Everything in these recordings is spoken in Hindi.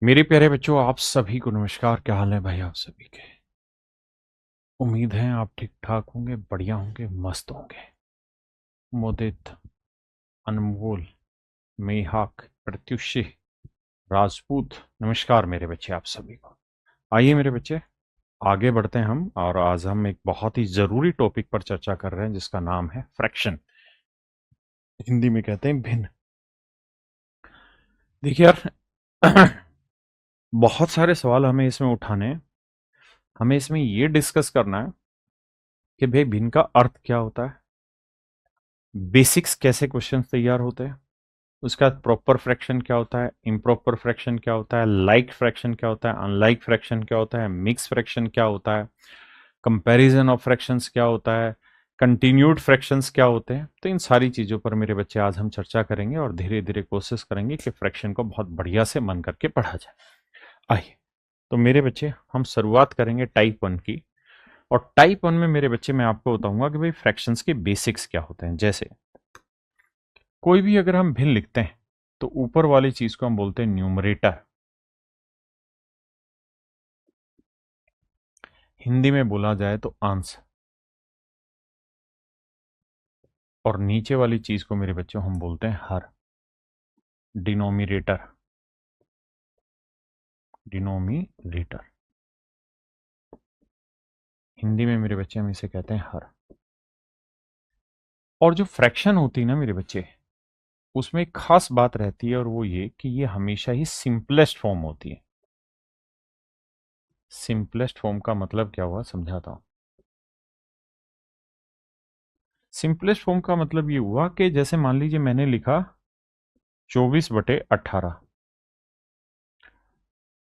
मेरे प्यारे बच्चों, आप सभी को नमस्कार। क्या हाल है भाई आप सभी के? उम्मीद है आप ठीक ठाक होंगे, बढ़िया होंगे, मस्त होंगे। मोदित, अनमोल, मेहाक, प्रत्युषी, राजपूत, नमस्कार मेरे बच्चे आप सभी को। आइए मेरे बच्चे, आगे बढ़ते हैं हम। और आज हम एक बहुत ही जरूरी टॉपिक पर चर्चा कर रहे हैं जिसका नाम है फ्रैक्शन। हिंदी में कहते हैं भिन्न। देखिए यार, बहुत सारे सवाल हमें इसमें उठाने हैं। हमें इसमें ये डिस्कस करना है कि भाई भिन्न का अर्थ क्या होता है, बेसिक्स कैसे क्वेश्चंस तैयार होते हैं, उसका प्रॉपर फ्रैक्शन क्या होता है, इम्प्रॉपर फ्रैक्शन क्या होता है, लाइक फ्रैक्शन क्या होता है, अनलाइक फ्रैक्शन क्या होता है, मिक्स फ्रैक्शन क्या होता है, कंपैरिजन ऑफ फ्रैक्शंस क्या होता है, कंटिन्यूड फ्रैक्शंस क्या होते हैं। तो इन सारी चीज़ों पर मेरे बच्चे आज हम चर्चा करेंगे और धीरे धीरे कोशिश करेंगे कि फ्रैक्शन को बहुत बढ़िया से मन करके पढ़ा जाए। आइए, तो मेरे बच्चे हम शुरुआत करेंगे टाइप वन की। और टाइप वन में मेरे बच्चे मैं आपको बताऊंगा कि भाई फ्रैक्शंस के बेसिक्स क्या होते हैं। जैसे कोई भी अगर हम भिन्न लिखते हैं तो ऊपर वाली चीज को हम बोलते हैं न्यूमरेटर, हिंदी में बोला जाए तो अंश। और नीचे वाली चीज को मेरे बच्चों हम बोलते हैं हर, डिनोमिनेटर, डिनोमिनेटर। हिंदी में मेरे बच्चे हम इसे कहते हैं हर। और जो फ्रैक्शन होती है ना मेरे बच्चे, उसमें एक खास बात रहती है और वो ये कि ये हमेशा ही सिंपलेस्ट फॉर्म होती है। सिंपलेस्ट फॉर्म का मतलब क्या हुआ समझाता हूं। सिंपलेस्ट फॉर्म का मतलब ये हुआ कि जैसे मान लीजिए मैंने लिखा 24/18,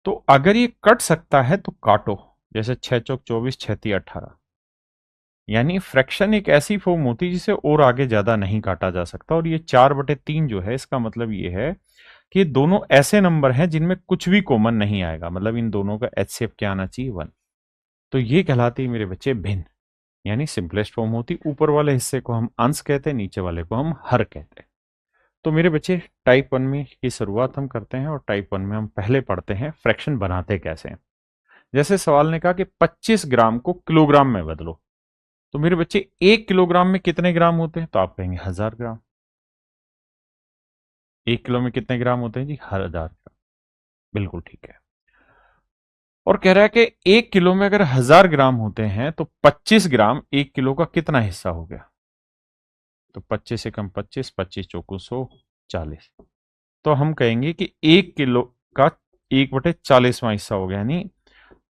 तो अगर ये कट सकता है तो काटो। जैसे 6 चौक 24, 6 × 18। यानी फ्रैक्शन एक ऐसी फॉर्म होती है जिसे और आगे ज्यादा नहीं काटा जा सकता। और ये 4/3 जो है, इसका मतलब ये है कि ये दोनों ऐसे नंबर हैं जिनमें कुछ भी कॉमन नहीं आएगा। मतलब इन दोनों का एचसीएफ क्या आना चाहिए, 1। तो ये कहलाती है मेरे बच्चे भिन्न, यानी सिंपलेस्ट फॉर्म होती। ऊपर वाले हिस्से को हम अंश कहते हैं, नीचे वाले को हम हर कहते हैं। तो मेरे बच्चे टाइप वन में की शुरुआत हम करते हैं। और टाइप वन में हम पहले पढ़ते हैं फ्रैक्शन बनाते कैसे हैं। जैसे सवाल ने कहा कि 25 ग्राम को किलोग्राम में बदलो। तो मेरे बच्चे 1 किलोग्राम में कितने ग्राम होते हैं? तो आप कहेंगे 1000 ग्राम। 1 किलो में कितने ग्राम होते हैं जी? 1000 ग्राम। बिल्कुल ठीक है। और कह रहा है कि 1 किलो में अगर 1000 ग्राम होते हैं तो 25 ग्राम 1 किलो का कितना हिस्सा हो गया? तो 25 से कम 25, 25 × 100 40। तो हम कहेंगे कि 1 किलो का 1/40वां हिस्सा हो गया। यानी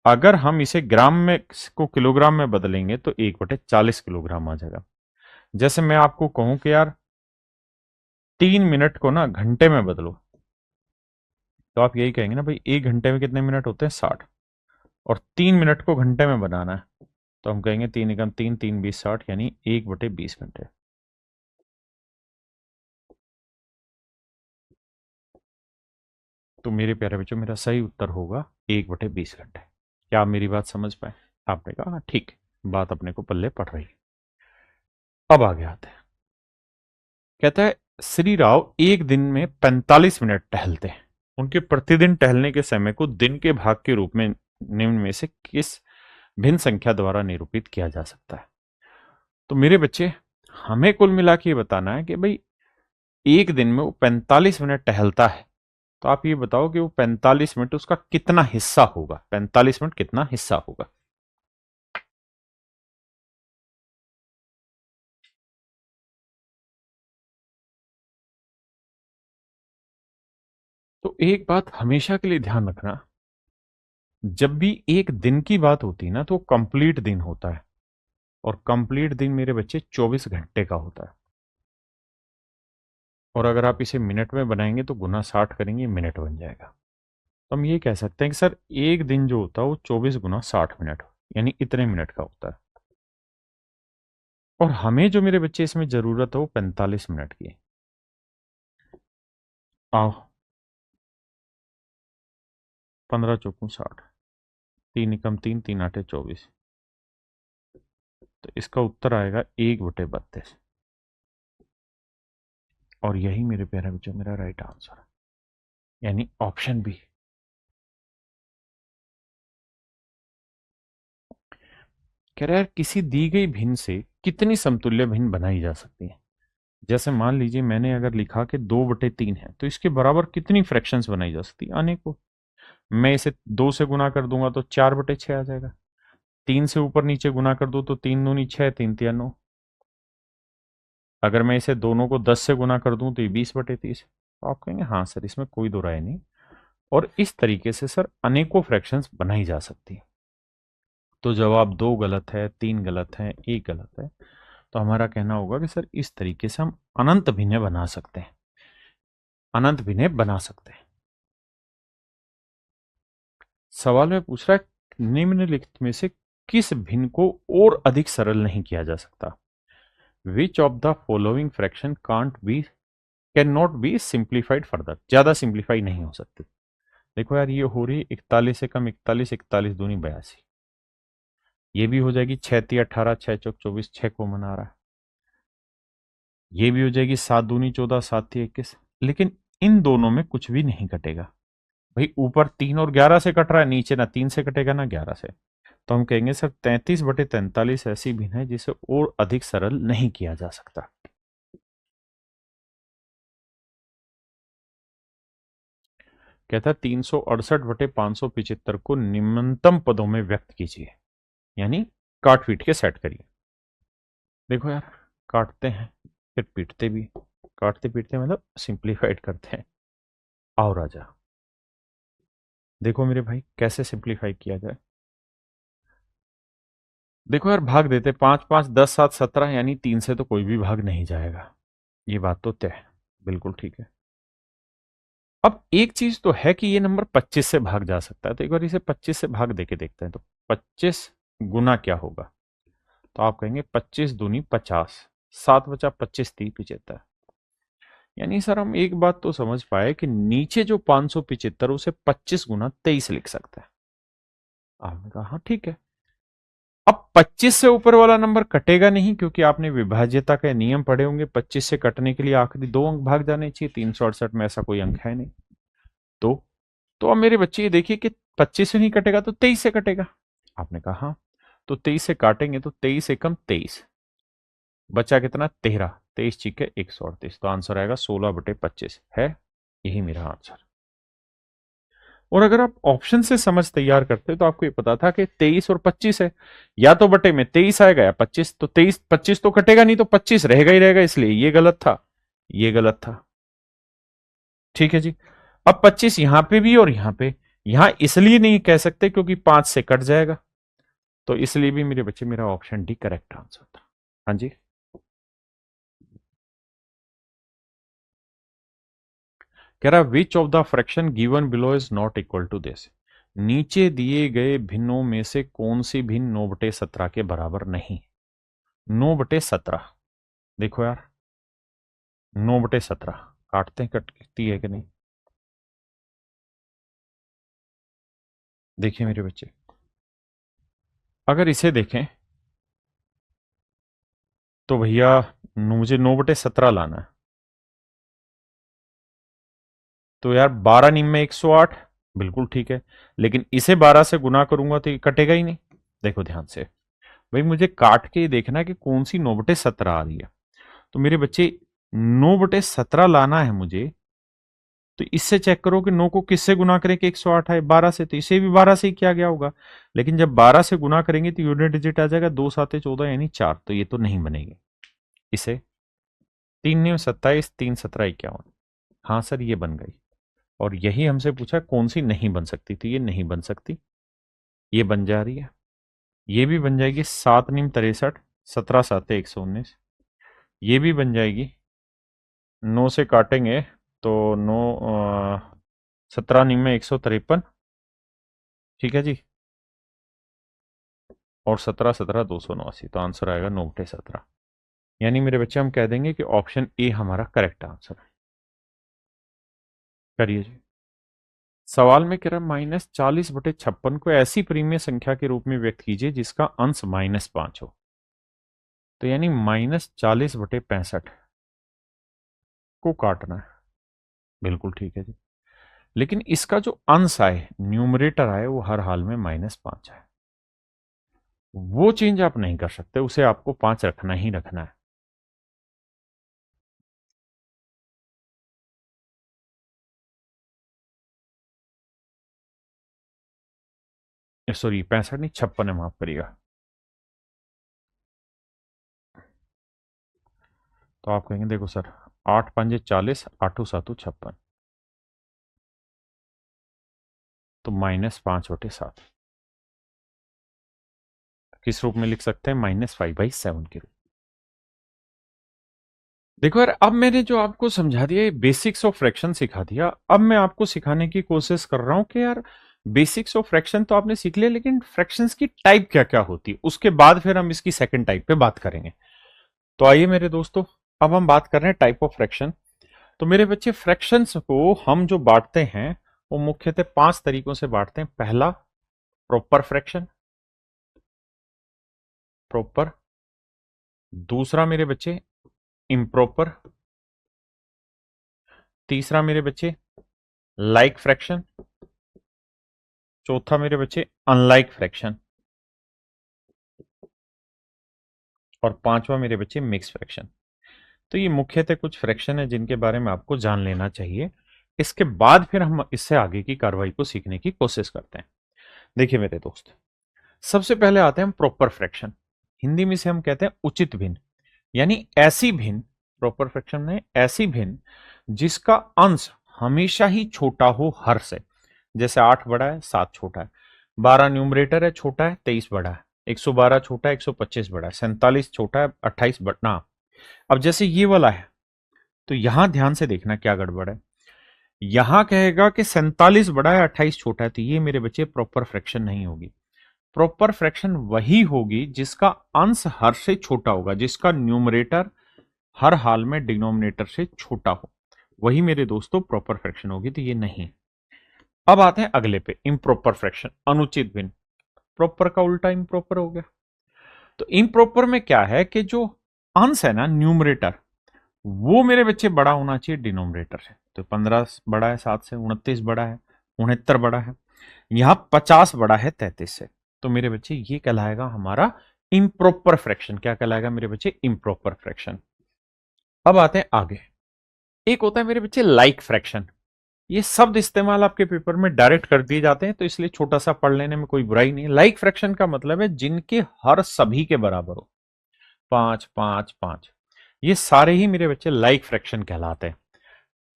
अगर हम इसे ग्राम में को किलोग्राम में बदलेंगे तो 1/40 किलोग्राम आ जाएगा। जैसे मैं आपको कहूं कि यार 3 मिनट को ना घंटे में बदलो, तो आप यही कहेंगे ना भाई, 1 घंटे में कितने मिनट होते हैं? 60। और 3 मिनट को घंटे में बनाना है, तो हम कहेंगे 3 × 3, 3 × 20 = 60, यानी 1/20 घंटे। तो मेरे प्यारे बच्चों, मेरा सही उत्तर होगा 1/20 घंटे। क्या आप मेरी बात समझ पाए? आपने कहा हाँ ठीक है, बात अपने को पल्ले पड़ रही है। अब आगे आते हैं। कहता है श्री राव एक दिन में 45 मिनट टहलते हैं। उनके प्रतिदिन टहलने के समय को दिन के भाग के रूप में निम्न में से किस भिन्न संख्या द्वारा निरूपित किया जा सकता है? तो मेरे बच्चे, हमें कुल मिला के ये बताना है कि भाई एक दिन में वो 45 मिनट टहलता है। तो आप ये बताओ कि वो 45 मिनट उसका कितना हिस्सा होगा? 45 मिनट कितना हिस्सा होगा? तो एक बात हमेशा के लिए ध्यान रखना, जब भी एक दिन की बात होती है ना तो कंप्लीट दिन होता है। और कंप्लीट दिन मेरे बच्चे 24 घंटे का होता है। और अगर आप इसे मिनट में बनाएंगे तो गुना 60 करेंगे, मिनट बन जाएगा। तो हम ये कह सकते हैं कि सर एक दिन जो होता है वो 24 × 60 मिनट, यानी इतने मिनट का होता है। और हमें जो मेरे बच्चे इसमें जरूरत है वो 45 मिनट की है। आओ, 15 × 4 = 60, 3 × 3, 3 × 8 = 24। तो इसका उत्तर आएगा 1/32। और यही मेरे प्यारे बच्चों मेरा राइट आंसर है, यानी ऑप्शन बी कह रहा है किसी दी गई भिन्न से कितनी समतुल्य भिन्न बनाई जा सकती है। जैसे मान लीजिए मैंने अगर लिखा कि 2/3 है तो इसके बराबर कितनी फ्रैक्शंस बनाई जा सकती है, अनेकों। मैं इसे 2 से गुना कर दूंगा तो 4/6 आ जाएगा। 3 से ऊपर नीचे गुना कर दो तो 3 दूनी 6, 3 तिया 9। अगर मैं इसे दोनों को 10 से गुना कर दूं तो ये 20/30। तो आप कहेंगे हाँ सर, इसमें कोई दो राय नहीं। और इस तरीके से सर अनेकों फ्रैक्शंस बनाई जा सकती है। तो जवाब 2 गलत है, 3 गलत है, 1 गलत है। तो हमारा कहना होगा कि सर इस तरीके से हम अनंत भिन्नें बना सकते हैं, अनंत भिन्नें बना सकते हैं। सवाल में पूछ रहा है निम्नलिखित में से किस भिन्न को और अधिक सरल नहीं किया जा सकता। विच of the following fraction can't be can not be simplified further. ज्यादा सिंप्लीफाई नहीं हो सकती। देखो यार, ये हो रही 41 से कम 41, 41 दूनी 82। ये भी हो जाएगी 6 × 18, 6 × 24, 6 कॉमन आ रहा है। ये भी हो जाएगी 7 दूनी 14, 7 × 21। लेकिन इन दोनों में कुछ भी नहीं कटेगा। भाई ऊपर 3 और 11 से कट रहा है, नीचे ना 3 से कटेगा ना 11 से। तो हम कहेंगे सर 33/43 ऐसी भिन्न है जिसे और अधिक सरल नहीं किया जा सकता। कहता है 368/575 को निम्नतम पदों में व्यक्त कीजिए, यानी काट पीट के सेट करिए। देखो यार, काटते हैं फिर पीटते भी, काटते पीटते मतलब सिंप्लीफाइड करते हैं। आओ राजा, देखो मेरे भाई कैसे सिंप्लीफाई किया जाए। देखो यार, भाग देते 5 5 10 7 17, यानी 3 से तो कोई भी भाग नहीं जाएगा। ये बात तो तय है, बिल्कुल ठीक है। अब एक चीज तो है कि ये नंबर 25 से भाग जा सकता है, तो एक बार इसे 25 से भाग देके देखते हैं। तो 25 गुना क्या होगा, तो आप कहेंगे 25 दूनी 50, 7 बचा 25 30 75। यानी सर हम एक बात तो समझ पाए कि नीचे जो 575 उसे 25 गुना 23 लिख सकते हैं। आपने कहा हाँ ठीक है। अब 25 से ऊपर वाला नंबर कटेगा नहीं, क्योंकि आपने विभाज्यता के नियम पढ़े होंगे। 25 से कटने के लिए आखिरी 2 अंक भाग जाने चाहिए, 368 में ऐसा कोई अंक है नहीं। तो अब मेरे बच्चे ये देखिए कि 25 से नहीं कटेगा तो 23 से कटेगा। आपने कहा हाँ, तो 23 से काटेंगे तो 23 एकम 23, बचा कितना 13, 23 छिके 138। तो आंसर आएगा 16/25 है। यही मेरा आंसर। और अगर आप ऑप्शन से समझ तैयार करते तो आपको ये पता था कि 23 और 25 है, या तो बटे में 23 आएगा या 25। तो 23 25 तो कटेगा नहीं, तो 25 रहेगा ही रहेगा, इसलिए ये गलत था, ये गलत था। ठीक है जी। अब 25 यहां पे भी और यहां पे, यहां इसलिए नहीं कह सकते क्योंकि 5 से कट जाएगा, तो इसलिए भी मेरे बच्चे मेरा ऑप्शन डी करेक्ट आंसर था। हाँ जी। कह रहा which of the fraction given below is not equal to this. नीचे दिए गए भिन्नों में से कौन सी भिन्न 9/17 के बराबर नहीं। 9/17, देखो यार 9/17 काटते हैं, कटती है कि नहीं। देखिए मेरे बच्चे, अगर इसे देखें तो भैया मुझे 9/17 लाना है। तो यार 12 निम में 108, बिल्कुल ठीक है। लेकिन इसे 12 से गुना करूंगा तो ये कटेगा ही नहीं। देखो ध्यान से, भाई मुझे काट के देखना है कि कौन सी 9/17 आ रही है। तो मेरे बच्चे 9/17 लाना है मुझे, तो इससे चेक करो कि 9 को किससे गुना करें कि 108 है, 12 से। तो इसे भी 12 से ही किया गया होगा। लेकिन जब 12 से गुना करेंगे तो यूनिट डिजिट आ जाएगा 2 7 14, यानी 4। तो ये तो नहीं बनेगी। इसे 3 9 27, 3 17 51। हाँ सर, ये बन गई। और यही हमसे पूछा कौन सी नहीं बन सकती, तो ये नहीं बन सकती, ये बन जा रही है। ये भी बन जाएगी 7 निम 63, 17 7 119। ये भी बन जाएगी, 9 से काटेंगे तो 9 17 निम में 153। ठीक है जी। और 17 17 289, तो आंसर आएगा 9/17। यानी मेरे बच्चे हम कह देंगे कि ऑप्शन ए हमारा करेक्ट आंसर है। करिए जी। सवाल में कह रहा -40/56 को ऐसी परिमेय संख्या के रूप में व्यक्त कीजिए जिसका अंश -5 हो। तो यानी -40/65 को काटना है, बिल्कुल ठीक है जी। लेकिन इसका जो अंश आए, न्यूमरेटर आए, वो हर हाल में -5 है। वो चेंज आप नहीं कर सकते, उसे आपको 5 रखना ही रखना है। सॉरी 65 नहीं 56 है, माफ करिएगा। तो आप कहेंगे देखो सर, 8 5 40, 8 7 56, तो -5/7 किस रूप में लिख सकते हैं? -5/7 के रूप। देखो यार, अब मैंने जो आपको समझा दिया, ये बेसिक्स ऑफ फ्रैक्शन सिखा दिया। अब मैं आपको सिखाने की कोशिश कर रहा हूं कि यार बेसिक्स ऑफ फ्रैक्शन तो आपने सीख लिया, लेकिन फ्रैक्शंस की टाइप क्या क्या होती है, उसके बाद फिर हम इसकी सेकंड टाइप पे बात करेंगे। तो आइए मेरे दोस्तों, अब हम बात कर रहे हैं टाइप ऑफ फ्रैक्शन। तो मेरे बच्चे, फ्रैक्शंस को हम जो बांटते हैं वो मुख्यतः 5 तरीकों से बांटते हैं। पहला, प्रॉपर फ्रैक्शन, प्रॉपर। दूसरा मेरे बच्चे, इम्प्रॉपर। तीसरा मेरे बच्चे, लाइक फ्रैक्शन। चौथा मेरे बच्चे, अनलाइक फ्रैक्शन। और पांचवा मेरे बच्चे, मिक्स फ्रैक्शन। तो ये मुख्यतः कुछ फ्रैक्शन है जिनके बारे में आपको जान लेना चाहिए। इसके बाद फिर हम इससे आगे की कार्रवाई को सीखने की कोशिश करते हैं। देखिए मेरे दोस्त, सबसे पहले आते हैं हम प्रॉपर फ्रैक्शन। हिंदी में से हम कहते हैं उचित भिन्न, यानी ऐसी भिन्न। प्रॉपर फ्रैक्शन में ऐसी भिन्न जिसका अंश हमेशा ही छोटा हो हर से। जैसे 8 बड़ा है, 7 छोटा है, 12 न्यूमरेटर है छोटा है, 23 बड़ा है, 112 छोटा है, 125 बड़ा है, 47 छोटा है, 28 बड़ा। अब जैसे ये वाला है, तो यहां ध्यान से देखना क्या गड़बड़ है। यहां कहेगा कि 47 बड़ा है, 28 छोटा है, तो ये मेरे बच्चे प्रॉपर फ्रैक्शन नहीं होगी। प्रॉपर फ्रैक्शन वही होगी जिसका अंश हर से छोटा होगा, जिसका न्यूमरेटर हर हाल में डिनोमिनेटर से छोटा हो, वही मेरे दोस्तों प्रॉपर फ्रैक्शन होगी। तो ये नहीं। अब आते हैं अगले पे, इम्प्रॉपर फ्रैक्शन, अनुचित भिन्न। प्रॉपर का उल्टा इम्प्रॉपर हो गया। तो इम्प्रॉपर में क्या है कि जो अंश है ना, न्यूमरेटर, वो मेरे बच्चे बड़ा होना चाहिए डिनोमिनेटर से। तो 15 बड़ा है 7 से, 29 बड़ा है, 69 बड़ा है, यहां 50 बड़ा है 33 से। तो मेरे बच्चे ये कहलाएगा हमारा इम्प्रॉपर फ्रैक्शन। क्या कहलाएगा मेरे बच्चे? Improper fraction. अब आते हैं आगे। एक होता है मेरे बच्चे लाइक फ्रैक्शन। ये शब्द इस्तेमाल आपके पेपर में डायरेक्ट कर दिए जाते हैं, तो इसलिए छोटा सा पढ़ लेने में कोई बुराई नहीं। लाइक फ्रैक्शन का मतलब है जिनके हर सभी के बराबर हो। 5 5 5, ये सारे ही मेरे बच्चे लाइक फ्रैक्शन कहलाते हैं।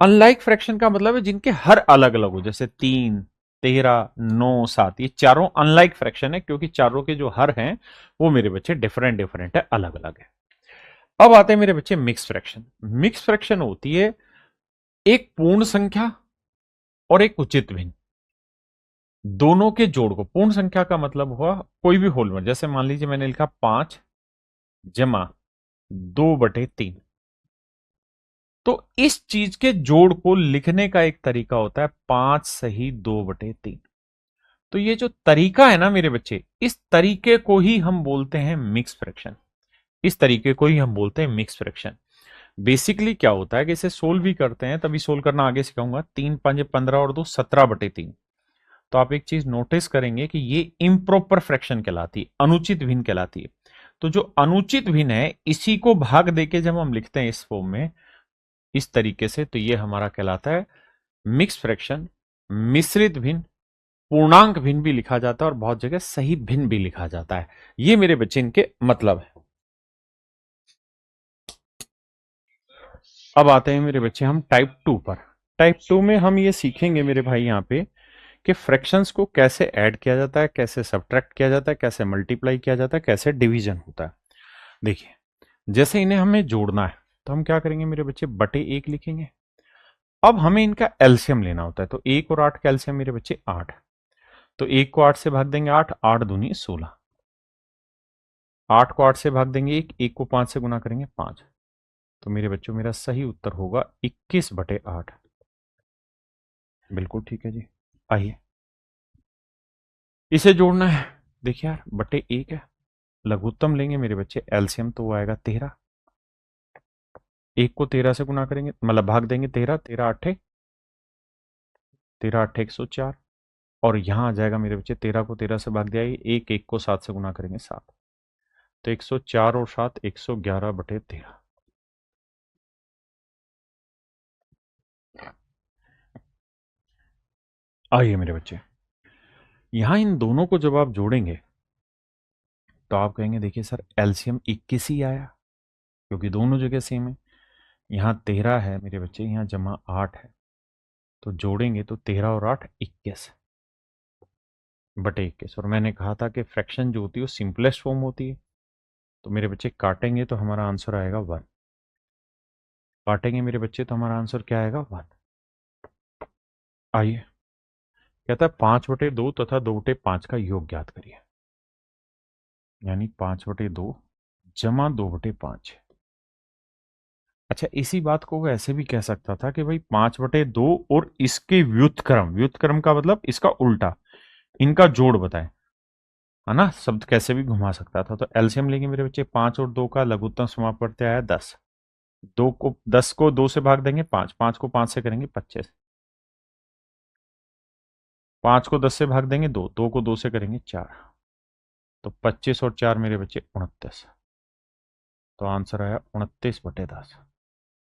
अनलाइक फ्रैक्शन का मतलब है जिनके हर अलग अलग हो, जैसे 3 13 9 7। ये चारों अनलाइक फ्रैक्शन है, क्योंकि चारों के जो हर हैं वो मेरे बच्चे डिफरेंट डिफरेंट है, अलग अलग है। अब आते हैं मेरे बच्चे मिक्स फ्रैक्शन। मिक्स फ्रैक्शन होती है एक पूर्ण संख्या और एक उचित भिन्न, दोनों के जोड़ को। पूर्ण संख्या का मतलब हुआ कोई भी होल नंबर, जैसे मान लीजिए मैंने लिखा 5 जमा 2/3। तो इस चीज के जोड़ को लिखने का एक तरीका होता है 5 सही 2/3। तो ये जो तरीका है ना मेरे बच्चे, इस तरीके को ही हम बोलते हैं मिक्स फ्रैक्शन। इस तरीके को ही हम बोलते हैं मिक्स फ्रैक्शन। बेसिकली क्या होता है कि इसे सोल्व भी करते हैं, तभी सोल्व करना आगे सिखाऊंगा। 3 5 15 और 2 17/3। तो आप एक चीज नोटिस करेंगे कि ये इम्प्रॉपर फ्रैक्शन कहलाती है, अनुचित भिन्न कहलाती है। तो जो अनुचित भिन्न है, इसी को भाग देके जब हम लिखते हैं इस फॉर्म में, इस तरीके से, तो ये हमारा कहलाता है मिक्स फ्रैक्शन। मिश्रित भिन्न, पूर्णांक भिन्न भी लिखा जाता है, और बहुत जगह सही भिन्न भी लिखा जाता है। ये मेरे बच्चे इनके मतलब है। अब आते हैं मेरे बच्चे हम टाइप 2 पर। टाइप 2 में हम ये सीखेंगे मेरे भाई यहाँ पे कि फ्रैक्शंस को कैसे ऐड किया जाता है, कैसे सब्ट्रैक्ट किया जाता है, कैसे मल्टीप्लाई किया जाता है, कैसे डिवीजन होता है। देखिए, जैसे इन्हें हमें जोड़ना है, तो हम क्या करेंगे मेरे बच्चे? बटे 1 लिखेंगे। अब हमें इनका एलसीएम लेना होता है, तो 1 और 8 का एलसीएम मेरे बच्चे 8। तो 1 को 8 से भाग देंगे 8, 8 दूनी 16। 8 को 8 से भाग देंगे 1, 1 को 5 से गुना करेंगे 5। तो मेरे बच्चों मेरा सही उत्तर होगा 21/8। बिल्कुल ठीक है जी। आइए इसे जोड़ना है। देखिए यार, बटे 1 है, लघुत्तम लेंगे मेरे बच्चे, एलसीएम तो वो आएगा 13। 1 को 13 से गुना करेंगे, मतलब भाग देंगे 13, 13 8 13 8 104। और यहां आ जाएगा मेरे बच्चे 13 को 13 से भाग दिया, एक एक को 7 से गुना करेंगे 7, तो 104 और 7 111/13। आइए मेरे बच्चे, यहां इन दोनों को जब आप जोड़ेंगे तो आप कहेंगे देखिए सर एलसीएम 21 ही आया, क्योंकि दोनों जगह सेम है। यहाँ 13 है मेरे बच्चे, यहाँ जमा 8 है, तो जोड़ेंगे तो 13 और 8 21/21। और मैंने कहा था कि फ्रैक्शन जो होती है वो सिंपलेस्ट फॉर्म होती है, तो मेरे बच्चे काटेंगे तो हमारा आंसर आएगा 1। काटेंगे मेरे बच्चे तो हमारा आंसर क्या आएगा 1। आइए, कहता है 5/2 तथा 2/5 का योग ज्ञात करिए, यानी 5/2 जमा 2/5। अच्छा, इसी बात को वो ऐसे भी कह सकता था कि भाई 5/2 और इसके व्युत्क्रम, व्युत्क्रम का मतलब इसका उल्टा, इनका जोड़ बताएं, है ना, शब्द कैसे भी घुमा सकता था। तो एलसीएम लेंगे मेरे बच्चे, 5 और 2 का लघुत्तम समापवर्त्य आया 10, 10 को 2 से भाग देंगे 5, 5 को 5 से करेंगे 25, 5 को 10 से भाग देंगे 2, 2 को 2 से करेंगे 4, तो 25 और 4 मेरे बच्चे 29, तो आंसर आया 29/10।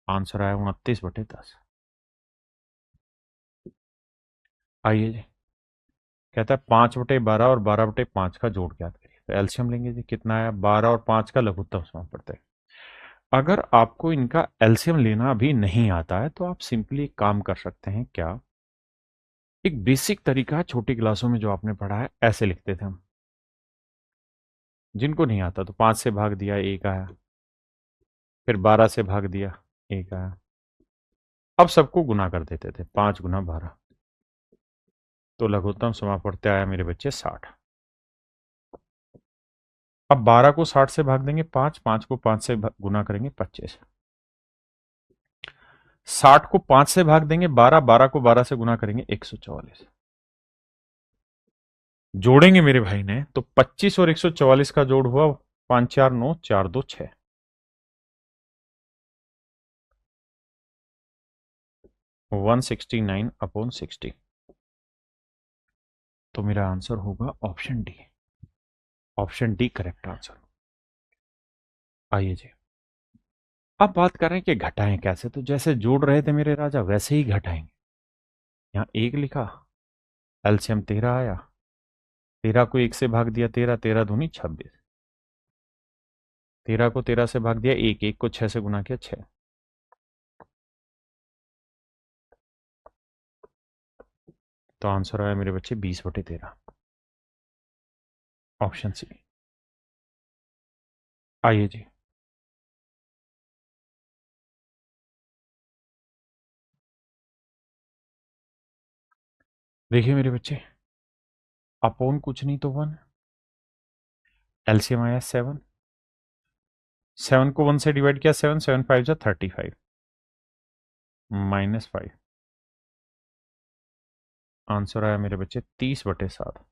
आंसर आया 29/10। आइए जी, कहता है 5/12 और 12/5 का जोड़ ज्ञात करिए। तो एलसीएम लेंगे जी, कितना आया 12 और 5 का लघुत्तम समापवर्त्य। अगर आपको इनका एलसीएम लेना भी नहीं आता है तो आप सिंपली एक काम कर सकते हैं, क्या, एक बेसिक तरीका है छोटी क्लासों में जो आपने पढ़ा है, ऐसे लिखते थे हम। जिनको नहीं आता तो 5 से भाग दिया 1 आया, फिर 12 से भाग दिया 1 आया, अब सबको गुना कर देते थे, 5 गुना 12, तो लघुत्तम समापवर्त्य आया मेरे बच्चे 60। अब 12 को 60 से भाग देंगे 5, 5 को 5 से गुना करेंगे 25, 60 को 5 से भाग देंगे 12, 12 को 12 से गुना करेंगे 144। जोड़ेंगे मेरे भाई ने तो 25 और 144 का जोड़ हुआ 5 4 9 4 2 6, 169/60। तो मेरा आंसर होगा option D. Option D correct answer. आइए जी, अब बात कर रहे हैं कि घटाएं कैसे, तो जैसे जोड़ रहे थे मेरे राजा वैसे ही घटाएंगे। यहां 1 लिखा, एलसीएम 13 आया, 13 को 1 से भाग दिया 13, 13 दूनी 26, 13 को 13 से भाग दिया 1, 1 को 6 से गुना किया 6, तो आंसर आया मेरे बच्चे 20/13। Option C. आइए जी, देखिए मेरे बच्चे, अपोन कुछ नहीं तो 1, एलसीएम आया 7, 7 को 1 से डिवाइड किया 7, 7 5 जा 35, -5, आंसर आया मेरे बच्चे 30/7।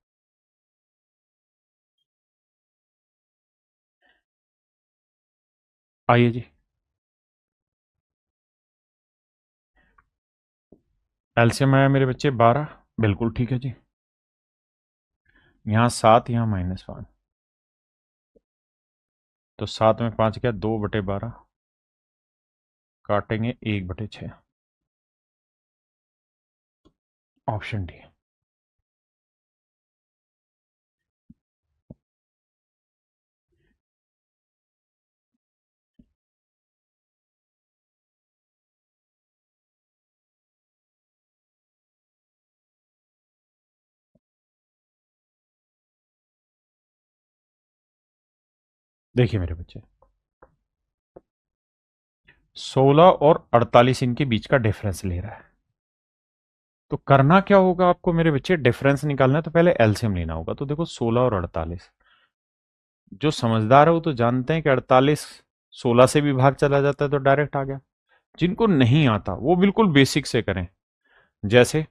आइए जी, एलसीएम आया मेरे बच्चे 12, बिल्कुल ठीक है जी, यहाँ 7 यहाँ -5, तो 7 में 5 गया 2/12, काटेंगे 1/6। Option D. देखिए मेरे बच्चे, 16 और 48 इनके बीच का डिफरेंस ले रहा है, तो करना क्या होगा आपको मेरे बच्चे, डिफरेंस निकालना है तो पहले एलसीएम लेना होगा। तो देखो 16 और 48, जो समझदार है वो तो जानते हैं कि 48 16 से भी भाग चला जाता है तो डायरेक्ट आ गया। जिनको नहीं आता वो बिल्कुल बेसिक से करें, जैसे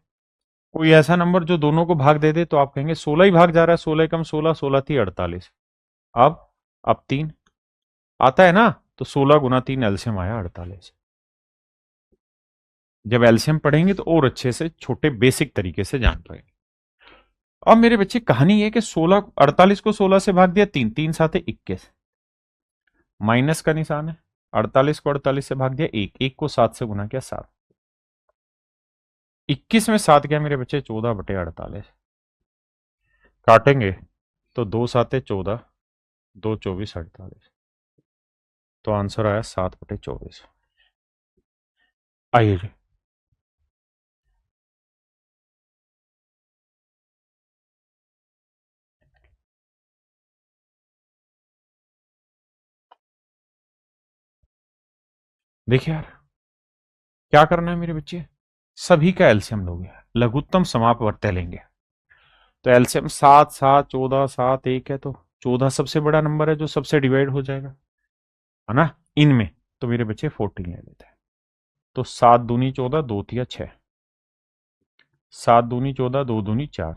कोई ऐसा नंबर जो दोनों को भाग दे दे तो आप कहेंगे 16 ही भाग जा रहा है, 16 कम 16, 16 थी 48, अब 3 आता है ना, तो 16 गुना 3 एलसीएम आया 48। जब एलसीएम पढ़ेंगे तो और अच्छे से छोटे बेसिक तरीके से जान पाएंगे। अब मेरे बच्चे कहानी ये कि 48 को 16 से भाग दिया, 3 3 7 21, माइनस का निशान है। 48 को 48 से भाग दिया, 1 1 को 7 से गुना किया, 7, 21 में 7 गया मेरे बच्चे, 14/48। काटेंगे तो 2 7 14, 2 24 48, तो आंसर आया 7/24। आइए जी, देखिए यार क्या करना है मेरे बच्चे, सभी का एलसीएम लोगे, लघुत्तम समापवर्त्य लेंगे। तो एलसीएम 7 7 14 7 1 है, तो 14 सबसे बड़ा नंबर है जो सबसे डिवाइड हो जाएगा, है ना, इनमें। तो मेरे बच्चे 14 ले लेते हैं। तो 7 दूनी 14, 2 तिया 6, 7 दूनी 14, 2 दूनी 4,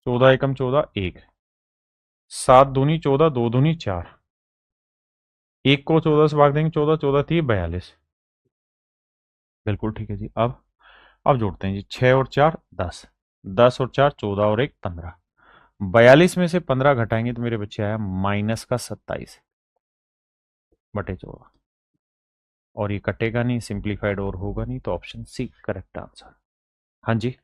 14 एकम 14 1, 7 दूनी 14, 2 दूनी 4, 1 को 14 से भाग देंगे, 14 14 थी 42, बिल्कुल ठीक है जी। अब जोड़ते हैं जी, 6 और 4 10, 10 और 4 14 और 1 15, 42 में से 15 घटाएंगे तो मेरे बच्चे आया माइनस का 27/14, और ये कटेगा नहीं, सिंप्लीफाइड और होगा नहीं, तो ऑप्शन सी करेक्ट आंसर। हाँ जी,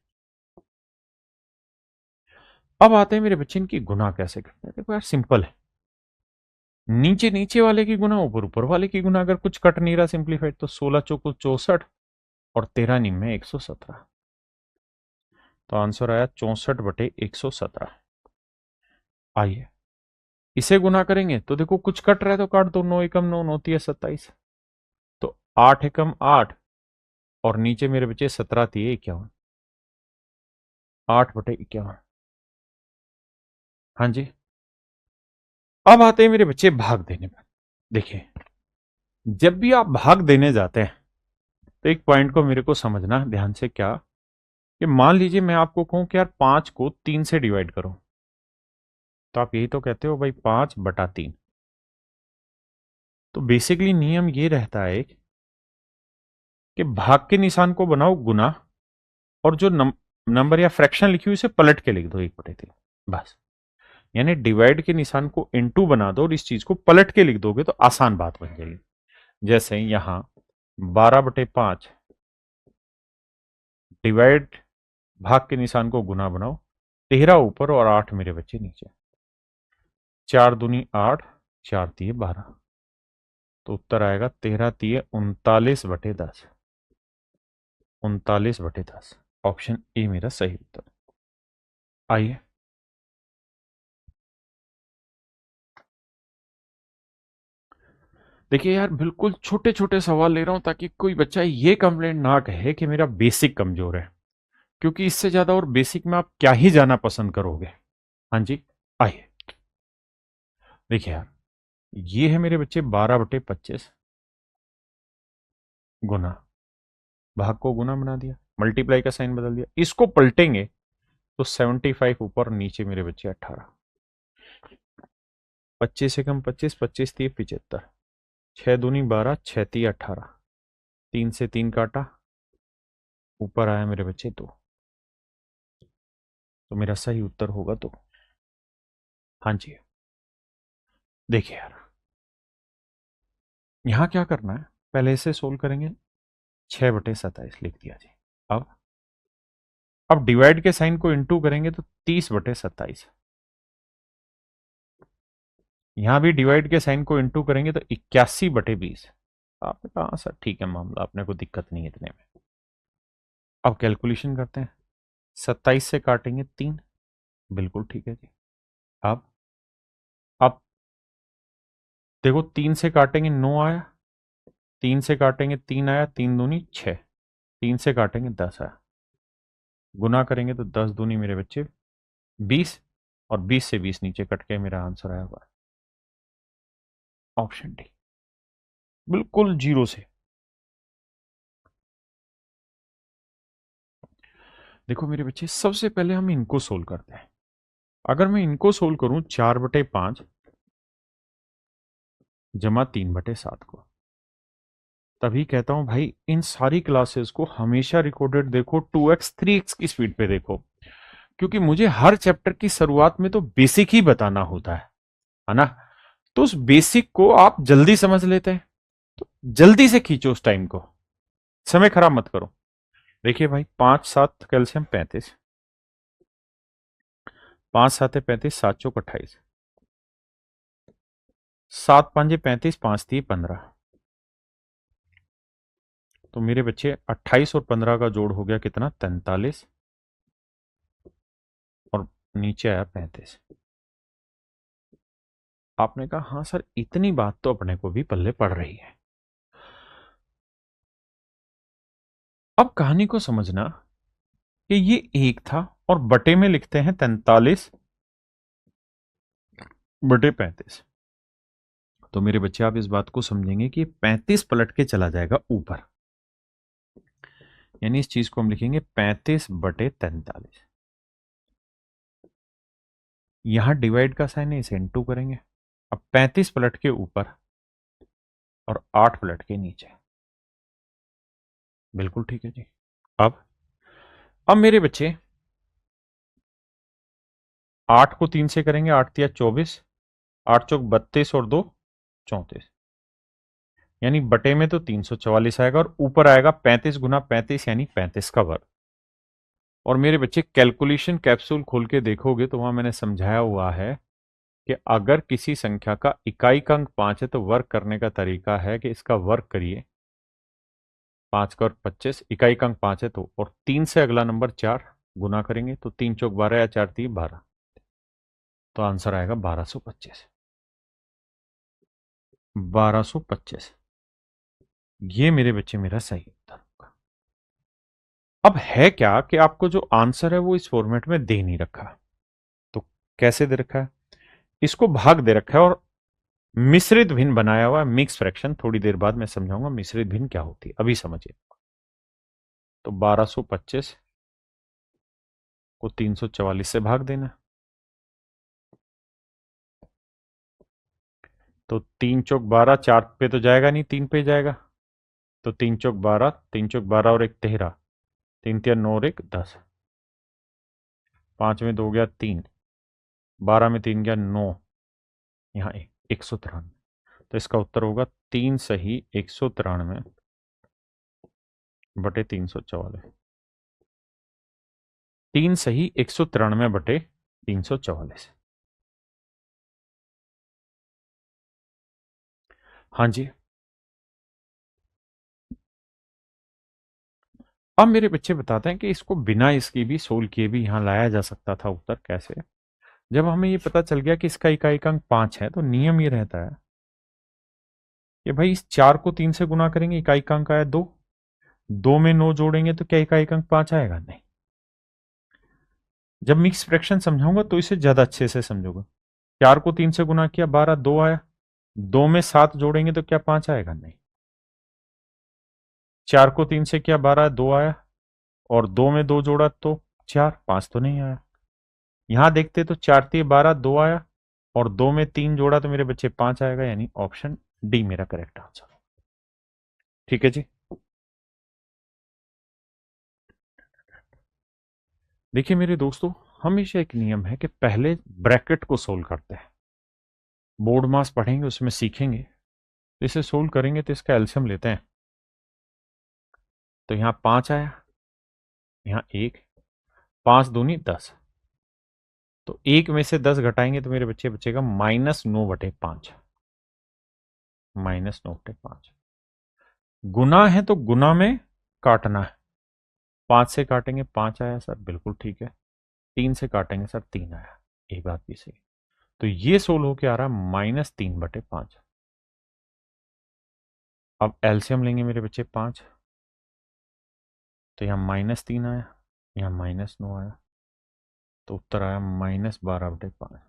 अब आते हैं मेरे बच्चे इनकी गुना कैसे करते हैं। देखो यार सिंपल है, नीचे नीचे वाले की गुना, ऊपर ऊपर वाले की गुना, अगर कुछ कट नहीं रहा सिंप्लीफाइड, तो 16 चौको 64 और 13 निम्न 117, तो आंसर आया 64/117। आइए इसे गुना करेंगे तो देखो कुछ कट रहा है तो काट दो, 9 एकम 9, 9 तिया 27, तो 8 एकम 8, और नीचे मेरे बच्चे 17 तिये 51, 8/51। हाँ जी, अब आते हैं मेरे बच्चे भाग देने पर। देखिए जब भी आप भाग देने जाते हैं तो एक पॉइंट को मेरे को समझना ध्यान से, क्या कि मान लीजिए मैं आपको कहूं कि यार 5 को 3 से डिवाइड करो, तो आप यही तो कहते हो भाई 5/3। तो बेसिकली नियम ये रहता है कि भाग के निशान को बनाओ गुना, और जो नंबर या फ्रैक्शन लिखी हुई उसे पलट के लिख दो 1/3, बस। यानी डिवाइड के निशान को इनटू बना दो और इस चीज को पलट के लिख दोगे तो आसान बात बन जाएगी। जैसे यहां 12/5 डिवाइड, भाग के निशान को गुना बनाओ, 13 ऊपर और 8 मेरे बच्चे नीचे, 4 दूनी 8, 4 तिये 12, तो उत्तर आएगा 13 तिये 39/10, 39/10। ऑप्शन ए मेरा सही उत्तर। आइए देखिए यार, बिल्कुल छोटे छोटे सवाल ले रहा हूं ताकि कोई बच्चा ये कंप्लेंट ना कहे कि मेरा बेसिक कमजोर है, क्योंकि इससे ज्यादा और बेसिक में आप क्या ही जाना पसंद करोगे। हाँ जी, आइए देखिए यार, ये है मेरे बच्चे 12/25 गुना, भाग को गुना बना दिया, मल्टीप्लाई का साइन बदल दिया, इसको पलटेंगे तो 75 ऊपर, नीचे मेरे बच्चे 18, 25 से कम 25, 25 थी 75, 6 दूनी 12, 6 थी 18, 3 से 3 काटा, ऊपर आया मेरे बच्चे 2, तो मेरा सही उत्तर होगा 2। हाँ जी, देखिए यार यहां क्या करना है, पहले इसे सोल्व करेंगे, 6/27 लिख दिया जी। अब डिवाइड के साइन को इंटू करेंगे तो 30/27, यहां भी डिवाइड के साइन को इंटू करेंगे तो 81/20। आपने कहा सर ठीक है मामला, अपने को दिक्कत नहीं है इतने में। अब कैलकुलेशन करते हैं, 27 से काटेंगे 3, बिल्कुल ठीक है जी। अब देखो 3 से काटेंगे 9 आया, 3 से काटेंगे 3 आया, 3 दूनी 6, 3 से काटेंगे 10 आया, गुना करेंगे तो 10 दूनी मेरे बच्चे 20, और 20 से 20 नीचे कट के मेरा आंसर आया हुआ ऑप्शन डी, बिल्कुल जीरो से। देखो मेरे बच्चे, सबसे पहले हम इनको सोल्व करते हैं। अगर मैं इनको सोल्व करूं 4/5 जमा 3/7 को, तभी कहता हूं भाई इन सारी क्लासेस को हमेशा रिकॉर्डेड देखो, 2x 3x की स्पीड पे देखो। क्योंकि मुझे हर चैप्टर की शुरुआत में तो बेसिक ही बताना होता है ना। तो उस बेसिक को आप जल्दी समझ लेते हैं, तो जल्दी से खींचो उस टाइम को, समय खराब मत करो। देखिए भाई, 5 7 कैल्शियम 35, 5 7 35, 7 चौक 28, 7 5 35, 5 3 15। तो मेरे बच्चे 28 और 15 का जोड़ हो गया कितना, 43, और नीचे आया 35। आपने कहा हाँ सर, इतनी बात तो अपने को भी पल्ले पड़ रही है। अब कहानी को समझना कि ये एक था, और बटे में लिखते हैं 43/35। तो मेरे बच्चे आप इस बात को समझेंगे कि 35 पलट के चला जाएगा ऊपर, यानी इस चीज को हम लिखेंगे 35/43। यहां डिवाइड का साइन है, इसे इनटू करेंगे। अब 35 पलट के ऊपर और 8 पलट के नीचे। बिल्कुल ठीक है जी। अब मेरे बच्चे 8 को 3 से करेंगे, 8 तिया 24, 8 चौक 32 और 2 34, यानी बटे में तो 344 आएगा, और ऊपर आएगा 35 गुना 35 यानी 35 का वर्ग। और मेरे बच्चे कैलकुलेशन कैप्सूल खोल के देखोगे तो वहां मैंने समझाया हुआ है कि अगर किसी संख्या का इकाई का अंक 5 है तो वर्ग करने का तरीका है कि इसका वर्ग करिए, 5 का और 25, इकाई का अंक 5 है तो, और 3 से अगला नंबर 4 गुना करेंगे तो 3 चौक 12 या 4 3 12, तो आंसर आएगा 1225। 1225, ये मेरे बच्चे मेरा सही उत्तर होगा। अब है क्या कि आपको जो आंसर है वो इस फॉर्मेट में दे नहीं रखा। तो कैसे दे रखा है, इसको भाग दे रखा है और मिश्रित भिन्न बनाया हुआ, मिक्स फ्रैक्शन। थोड़ी देर बाद मैं समझाऊंगा मिश्रित भिन्न क्या होती है, अभी समझिए। तो 1225 को 344 से भाग देना, तो 3 चौक 12, 4 पे तो जाएगा नहीं, 3 पे जाएगा, तो 3 चौक 12, 3 चौक 12 और 1 13, 3 तिया 9 और 1 10, 5 में 2 गया 3, 12 में 3 गया 9, यहाँ 193। तो इसका उत्तर होगा 3 सही 193 बटे 344। 3 सही 193 बटे 344। हाँ जी। अब मेरे बच्चे बताते हैं कि इसको बिना इसकी भी सोल्व किए भी यहां लाया जा सकता था उत्तर। कैसे? जब हमें ये पता चल गया कि इसका इकाई का अंक 5 है तो नियम ये रहता है कि भाई इस 4 को 3 से गुना करेंगे, इकाई का अंक आया 2, 2 में 9 जोड़ेंगे तो क्या इकाई का अंक 5 आएगा? नहीं। जब मिक्स फ्रैक्शन समझाऊंगा तो इसे ज्यादा अच्छे से समझोगे। 4 को 3 से गुना किया 12, 2 आया, 2 में 7 जोड़ेंगे तो क्या 5 आएगा? नहीं। 4 को 3 से किया 12, 2 आया, और 2 में 2 जोड़ा तो 4, 5 तो नहीं आया। यहां देखते तो 4 3 12, 2 आया, और 2 में 3 जोड़ा तो मेरे बच्चे 5 आएगा, यानी ऑप्शन डी मेरा करेक्ट आंसर। ठीक है जी। देखिए मेरे दोस्तों, हमेशा एक नियम है कि पहले ब्रैकेट को सोल्व करते हैं। बोर्ड मास पढ़ेंगे उसमें सीखेंगे, इसे सोल्व करेंगे तो इसका एल्सियम लेते हैं। तो यहां 5 आया, यहां 1, 5 दूनी 10, तो 1 में से 10 घटाएंगे तो मेरे बच्चे बचेगा -9/5। -9/5 गुना है तो गुना में काटना है। 5 से काटेंगे 5 आया सर, बिल्कुल ठीक है। 3 से काटेंगे सर 3 आया, एक बात भी सही। तो ये सोल्व होके आ रहा है -3/5। अब एलसीएम लेंगे मेरे बच्चे 5, तो यहाँ -3 आया, यहाँ -9 आया, तो उत्तर आया -12/5।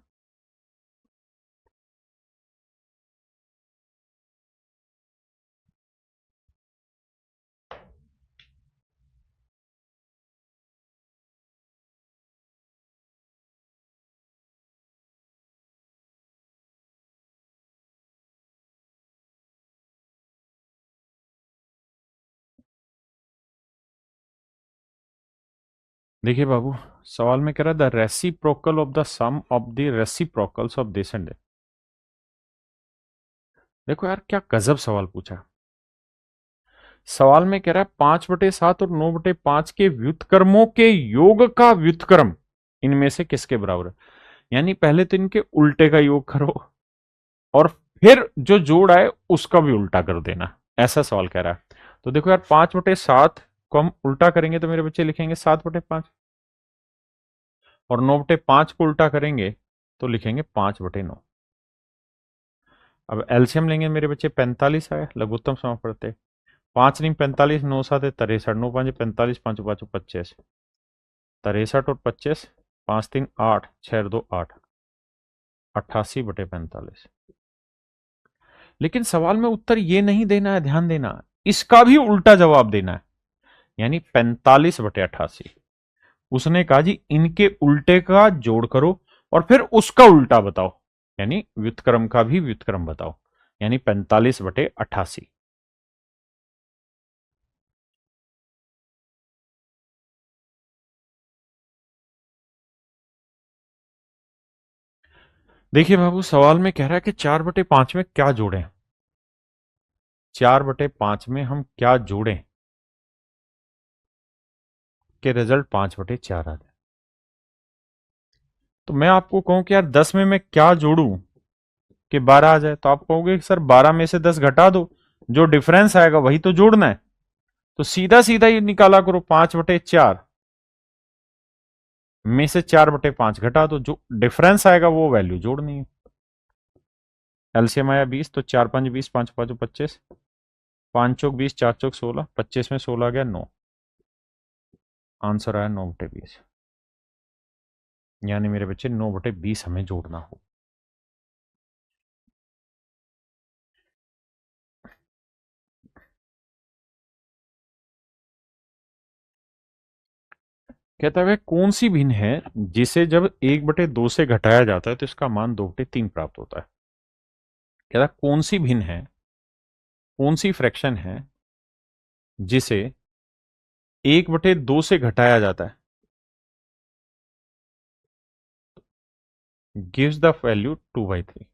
देखिए बाबू, सवाल में कह रहा है the reciprocal of the sum of the reciprocals of this and that. देखो यार, क्या गजब सवाल पूछा। सवाल में कह रहा है 5/7 और 9/5 के व्युत्क्रमों के योग का व्युत्क्रम इनमें से किसके बराबर है। यानी पहले तो इनके उल्टे का योग करो और फिर जो जोड़ आए उसका भी उल्टा कर देना, ऐसा सवाल कह रहा है। तो देखो यार, 5/7 को हम उल्टा करेंगे तो मेरे बच्चे लिखेंगे 7/5, और 9/5 को उल्टा करेंगे तो लिखेंगे 5/9। अब एलसीएम लेंगे मेरे बच्चे, 45 आया, लघुत्तम समापवर्ती। 5 नहीं 45, 9 7 63, 9 5 45, 5 5 25, 63 और 25, 5 3 8, 6 2 8, 88/45। लेकिन सवाल में उत्तर ये नहीं देना है, ध्यान देना, इसका भी उल्टा जवाब देना है, यानी 45/88। उसने कहा जी इनके उल्टे का जोड़ करो और फिर उसका उल्टा बताओ, यानी व्युत्क्रम का भी व्युत्क्रम बताओ, यानी 45/88। देखिए बाबू, सवाल में कह रहा है कि 4/5 में क्या जोड़ें। 4/5 में हम क्या जोड़ें कि रिजल्ट 5/4 आ जाए। तो मैं आपको कहूं कि यार 10 में मैं क्या जोड़ूं कि 12 आ जाए, तो आप कहोगे कि सर 12 में से 10 घटा दो, जो डिफरेंस आएगा वही तो जोड़ना है। तो सीधा सीधा ये निकाला करो, 5/4 में से 4/5 घटा दो, जो डिफरेंस आएगा वो वैल्यू जोड़नी है। एलसीएम आया 20, तो 4 5 20, 5 5 25, 5 चौक 20, 4 चौक 16, 25 में 16 आ गया 9। आंसर आया 9/20, यानी मेरे बच्चे 9/20 हमें जोड़ना हो। कहता है कौन सी भिन्न है जिसे जब 1/2 से घटाया जाता है तो इसका मान 2/3 प्राप्त होता है। कहता है कौन सी भिन्न है, कौन सी फ्रैक्शन है जिसे 1/2 से घटाया जाता है, गिव्स द वैल्यू 2/3।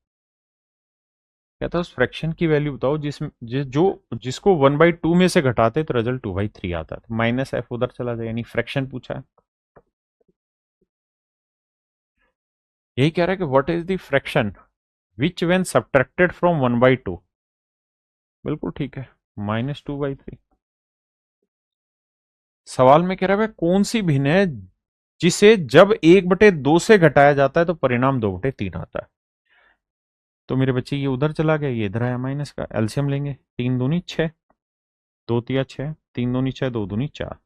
कहता है उस फ्रैक्शन की वैल्यू बताओ जिसको 1/2 में से घटाते तो रिजल्ट 2/3 आता है। तो माइनस एफ उधर चला जाए, यानी फ्रैक्शन पूछा है। यही कह रहा है कि what is the fraction which when subtracted from 1/2। बिल्कुल ठीक है, -2/3। सवाल में कह रहा है कौन सी भिन्न है जिसे जब 1/2 से घटाया जाता है तो परिणाम 2/3 आता है। तो मेरे बच्चे ये उधर चला गया, ये इधर आया माइनस का। एलसीएम लेंगे, 3 दूनी 6, 2 तिया 6, 3 दूनी 6, 2 दूनी 4।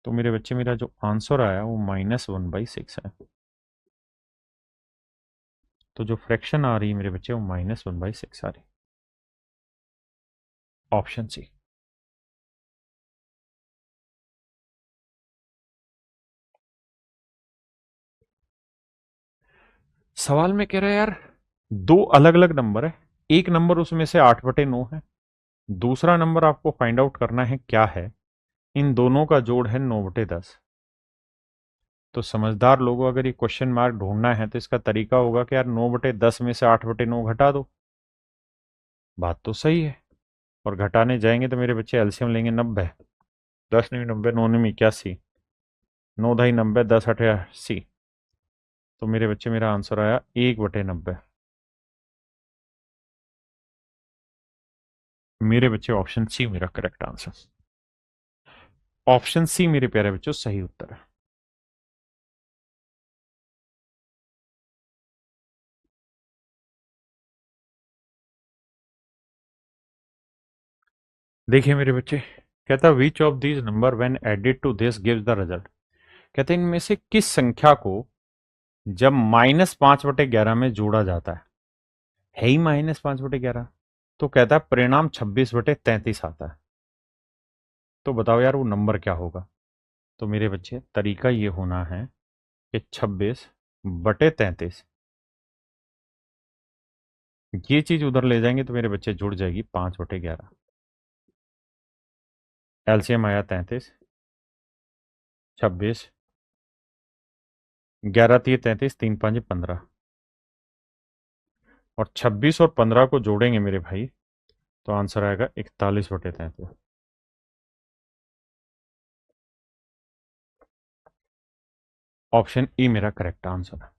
तो मेरे बच्चे मेरा जो आंसर आया वो -1/6 है। तो जो फ्रैक्शन आ रही है मेरे बच्चे वो -1/6 आ रही। Option C. सवाल में कह रहा है यार, दो अलग अलग नंबर है, एक नंबर उसमें से 8/9 है, दूसरा नंबर आपको फाइंड आउट करना है क्या है, इन दोनों का जोड़ है 9/10। तो समझदार लोगों, अगर ये क्वेश्चन मार्क ढूंढना है तो इसका तरीका होगा कि यार 9/10 में से 8/9 घटा दो। बात तो सही है, और घटाने जाएंगे तो मेरे बच्चे एलसीएम लेंगे 90। 10 नहीं 90, 9 नहीं 81, 9 ढाई 90, 10 8 80। तो मेरे बच्चे मेरा आंसर आया 1/90। मेरे बच्चे ऑप्शन सी मेरा करेक्ट आंसर। ऑप्शन सी मेरे प्यारे बच्चों सही उत्तर है। देखिए मेरे बच्चे, कहता which of these number when added to this gives the result. कहते हैं इनमें से किस संख्या को जब -5/11 में जोड़ा जाता है ही -5/11, तो कहता है परिणाम 26/33 आता है। तो बताओ यार वो नंबर क्या होगा। तो मेरे बच्चे तरीका ये होना है कि 26/33, ये चीज उधर ले जाएंगे तो मेरे बच्चे जुड़ जाएगी 5/11। एलसीएम आया 33, 26, 11 3 33, 3 5 15, और 26 और 15 को जोड़ेंगे मेरे भाई तो आंसर आएगा 41/33। ऑप्शन ई मेरा करेक्ट आंसर है।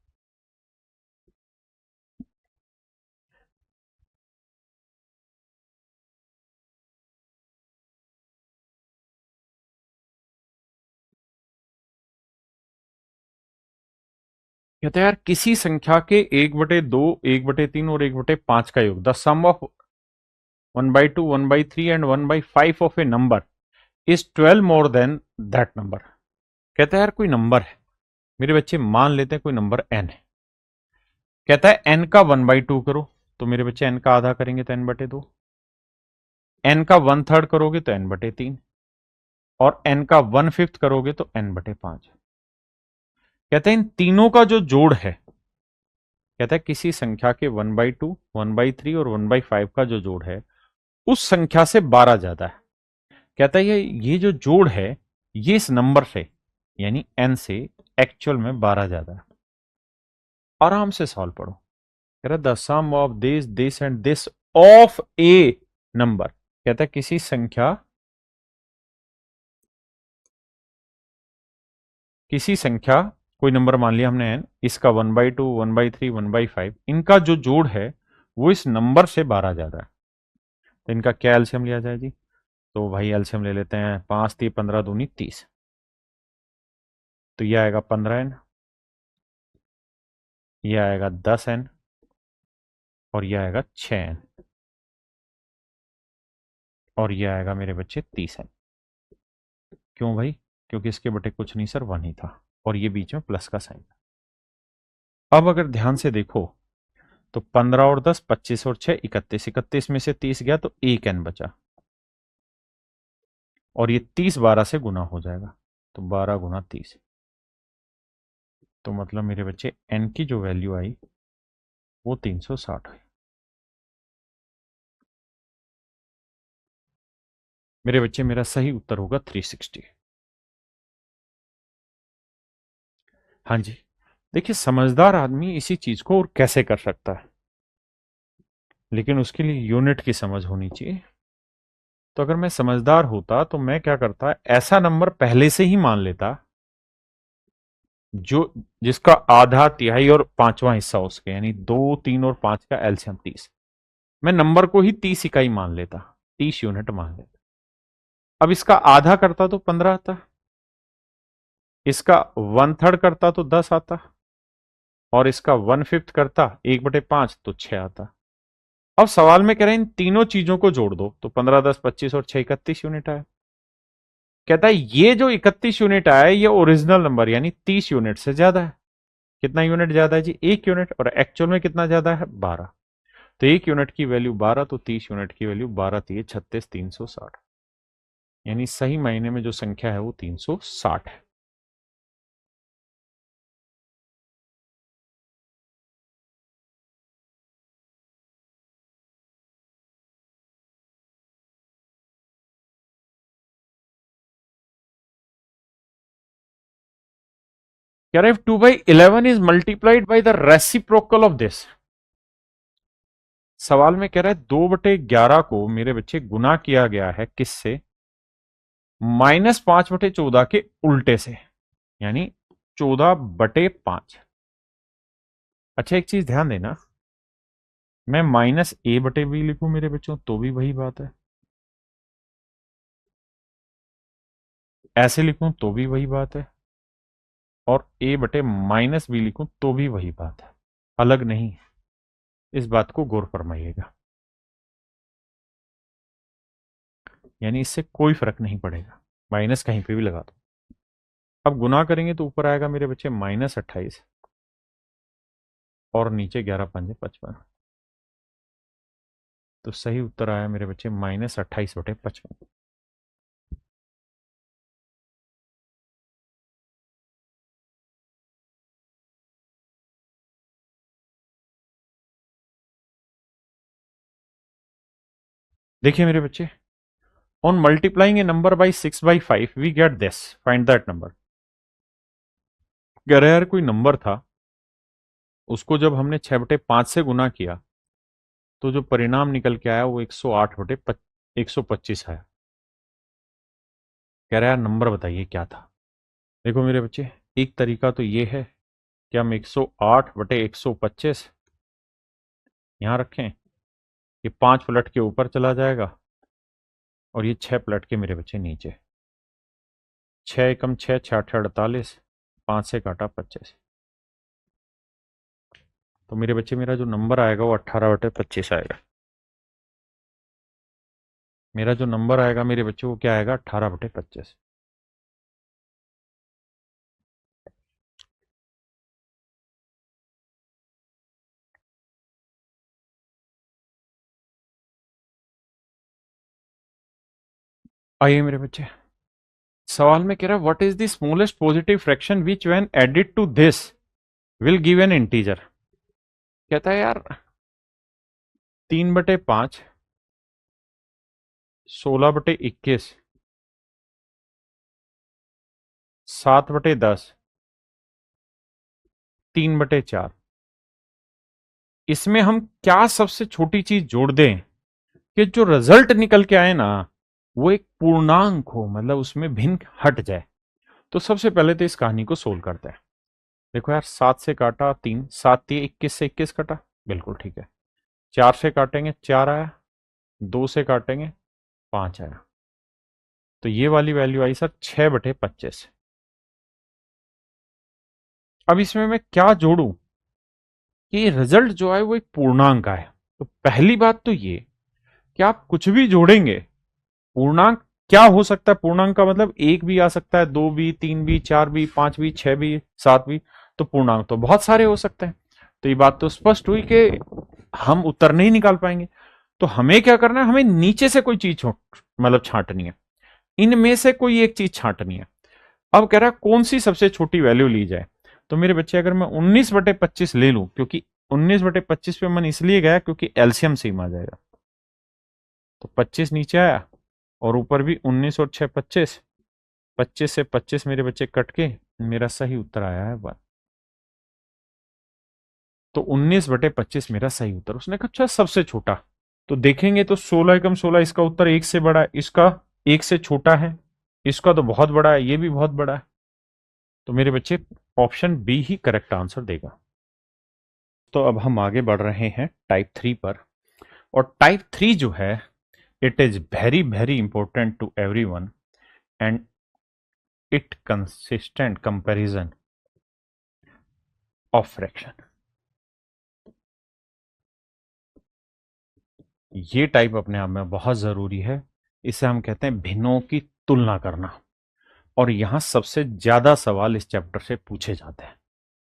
कहते हैं यार किसी संख्या के 1/2, 1/3 और 1/5 का योग, the sum of 1/2, 1/3 and 1/5 of a number is 12 more than that number. कहता है यार कोई नंबर है मेरे बच्चे, मान लेते हैं कोई नंबर एन है। कहता है एन का 1/2 करो, तो मेरे बच्चे एन का आधा करेंगे तो n/2, एन का 1/3 करोगे तो n/3, और एन का 1/5 करोगे तो n/5। कहते हैं इन तीनों का जो जोड़ है, कहता है किसी संख्या के 1/2, 1/3 और 1/5 का जो जोड़ है उस संख्या से 12 ज्यादा है। कहता है ये जो जोड़ है ये इस नंबर से यानी n से एक्चुअल में 12 ज्यादा है। आराम से सॉल्व पढ़ो। कह रहा the sum of this this and this of a number. कहता है किसी संख्या कोई नंबर मान लिया हमने n, इसका 1/2, 1/3, 1/5, इनका जो जोड़ है वो इस नंबर से 12 ज्यादा है। तो इनका क्या एलसीएम लिया जाए जी? तो भाई एलसीएम ले लेते हैं, 5 3 15 दूनी 30, तो ये आएगा 15n, ये आएगा 10n, और ये आएगा 6n, और ये आएगा मेरे बच्चे 30n। क्यों भाई? क्योंकि इसके बटे कुछ नहीं सर, 1 ही था, और ये बीच में प्लस का साइन। अब अगर ध्यान से देखो तो 15 और 10, 25 और 6, 31, 31 में से 30 गया तो एक n बचा, और ये 30 12 से गुना हो जाएगा, तो 12 गुना 30, तो मतलब मेरे बच्चे n की जो वैल्यू आई वो 360 है। मेरे बच्चे मेरा सही उत्तर होगा 360। हाँ जी। देखिए समझदार आदमी इसी चीज को और कैसे कर सकता है, लेकिन उसके लिए यूनिट की समझ होनी चाहिए। तो अगर मैं समझदार होता तो मैं क्या करता, ऐसा नंबर पहले से ही मान लेता जो जिसका आधा, तिहाई और पांचवा हिस्सा उसके, यानी 2 3 और 5 का एलसीएम 30। मैं नंबर को ही 30 इकाई मान लेता, 30 यूनिट मान लेता। अब इसका आधा करता तो 15 आता, इसका 1/3 करता तो 10 आता, और इसका 1/5 करता 1/5 तो 6 आता। अब सवाल में कह रहे हैं इन तीनों चीजों को जोड़ दो, तो 15 10 25 और 6 31 यूनिट आया। कहता है ये जो 31 यूनिट आया ये ओरिजिनल नंबर यानी 30 यूनिट से ज्यादा है। कितना यूनिट ज्यादा है जी? 1 यूनिट, और एक्चुअल में कितना ज्यादा है? 12। तो 1 यूनिट की वैल्यू 12, तो 30 यूनिट की वैल्यू 12 3 36, 360, यानी सही मायने में जो संख्या है वो 360 है। कह रहे 2/11 is multiplied by the reciprocal of this. सवाल में कह रहा है 2/11 को मेरे बच्चे गुना किया गया है किससे? -5/14 के उल्टे से, यानी 14/5। अच्छा एक चीज ध्यान देना, मैं -a/b लिखूं मेरे बच्चों तो भी वही बात है, ऐसे लिखूं तो भी वही बात है, और a/-b लिखूं तो भी वही बात है, अलग नहीं है। इस बात को गौर फरमाइएगा, यानी इससे कोई फर्क नहीं पड़ेगा, माइनस कहीं पे भी लगा दो। अब गुना करेंगे तो ऊपर आएगा मेरे बच्चे -28, और नीचे 11 5 55, तो सही उत्तर आया मेरे बच्चे -28/55। देखिए मेरे बच्चे, on multiplying a number by 6/5 we get this, find that number. कह रहे यार कोई नंबर था, उसको जब हमने 6/5 से गुना किया तो जो परिणाम निकल के आया वो 108/125 आया। कह रहा यार नंबर बताइए क्या था। देखो मेरे बच्चे, एक तरीका तो ये है कि हम 108/125 यहाँ रखें, ये 5 पलट के ऊपर चला जाएगा और ये 6 पलट के मेरे बच्चे नीचे। 6 एकम 6, 6 8 48, 5 से काटा 25। तो मेरे बच्चे मेरा जो नंबर आएगा वो 18/25 आएगा। मेरा जो नंबर आएगा मेरे बच्चे वो क्या आएगा, 18/25। आइए मेरे बच्चे, सवाल में कह रहा है what is the smallest positive fraction which when added to this will give an integer. कहता है यार 3/5, 16/21, 7/10, 3/4, इसमें हम क्या सबसे छोटी चीज जोड़ दें कि जो रिजल्ट निकल के आए ना वो एक पूर्णांक हो, मतलब उसमें भिन्न हट जाए। तो सबसे पहले तो इस कहानी को सोल्व करते हैं। देखो यार 7 से काटा 3, 7×3 = 21 से 21 कटा, बिल्कुल ठीक है। 4 से काटेंगे 4 आया, 2 से काटेंगे 5 आया। तो ये वाली वैल्यू आई सर 6/25। अब इसमें मैं क्या जोड़ूं कि रिजल्ट जो है वो एक पूर्णांक आए। तो पहली बात तो ये कि आप कुछ भी जोड़ेंगे, पूर्णांक क्या हो सकता है, पूर्णांक का मतलब एक भी आ सकता है, दो भी, तीन भी, चार भी, पांच भी, छह भी, सात भी। तो पूर्णांक तो बहुत सारे हो सकते हैं। तो ये बात तो स्पष्ट हुई कि हम उत्तर नहीं निकाल पाएंगे। तो हमें क्या करना है, हमें नीचे से कोई चीज मतलब छांटनी है, इनमें से कोई एक चीज छांटनी है। अब कह रहा है कौन सी सबसे छोटी वैल्यू ली जाए। तो मेरे बच्चे अगर मैं 19/25 ले लूं, क्योंकि 19/25 पे मन इसलिए गया क्योंकि एलसीएम सेम आ जाएगा। तो 25 नीचे आया और ऊपर भी 19 और 6 25, 25 से 25 मेरे बच्चे कट के मेरा सही उत्तर आया है 1। तो 19/25 मेरा सही उत्तर। उसने कहा अच्छा सबसे छोटा, तो देखेंगे तो 16 एकम 16, इसका उत्तर एक से बड़ा है, इसका एक से छोटा है, इसका तो बहुत बड़ा है, ये भी बहुत बड़ा है। तो मेरे बच्चे ऑप्शन बी ही करेक्ट आंसर देगा। तो अब हम आगे बढ़ रहे हैं टाइप 3 पर। और टाइप 3 जो है it is very very important to everyone and it consistent comparison of fraction. ये टाइप अपने आप में बहुत जरूरी है। इसे हम कहते हैं भिन्नों की तुलना करना। और यहां सबसे ज्यादा सवाल इस चैप्टर से पूछे जाते हैं।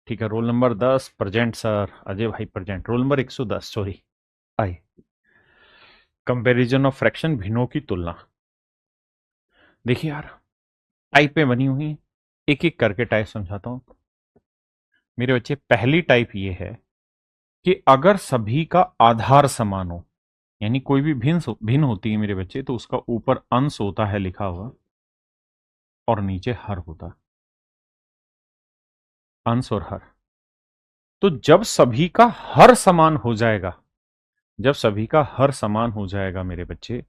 ठीक है, roll number 10 present sir, Ajay भाई present. Roll number 110 sorry. I comparison of fraction, भिन्नों की तुलना। देखिए यार टाइपें बनी हुई, एक एक करके टाइप समझाता हूं मेरे बच्चे। पहली टाइप ये है कि अगर सभी का आधार समान हो, यानी कोई भी भिन्न भिन्न होती है मेरे बच्चे, तो उसका ऊपर अंश होता है लिखा हुआ और नीचे हर होता है, अंश और हर। तो जब सभी का हर समान हो जाएगा, जब सभी का हर समान हो जाएगा मेरे बच्चे,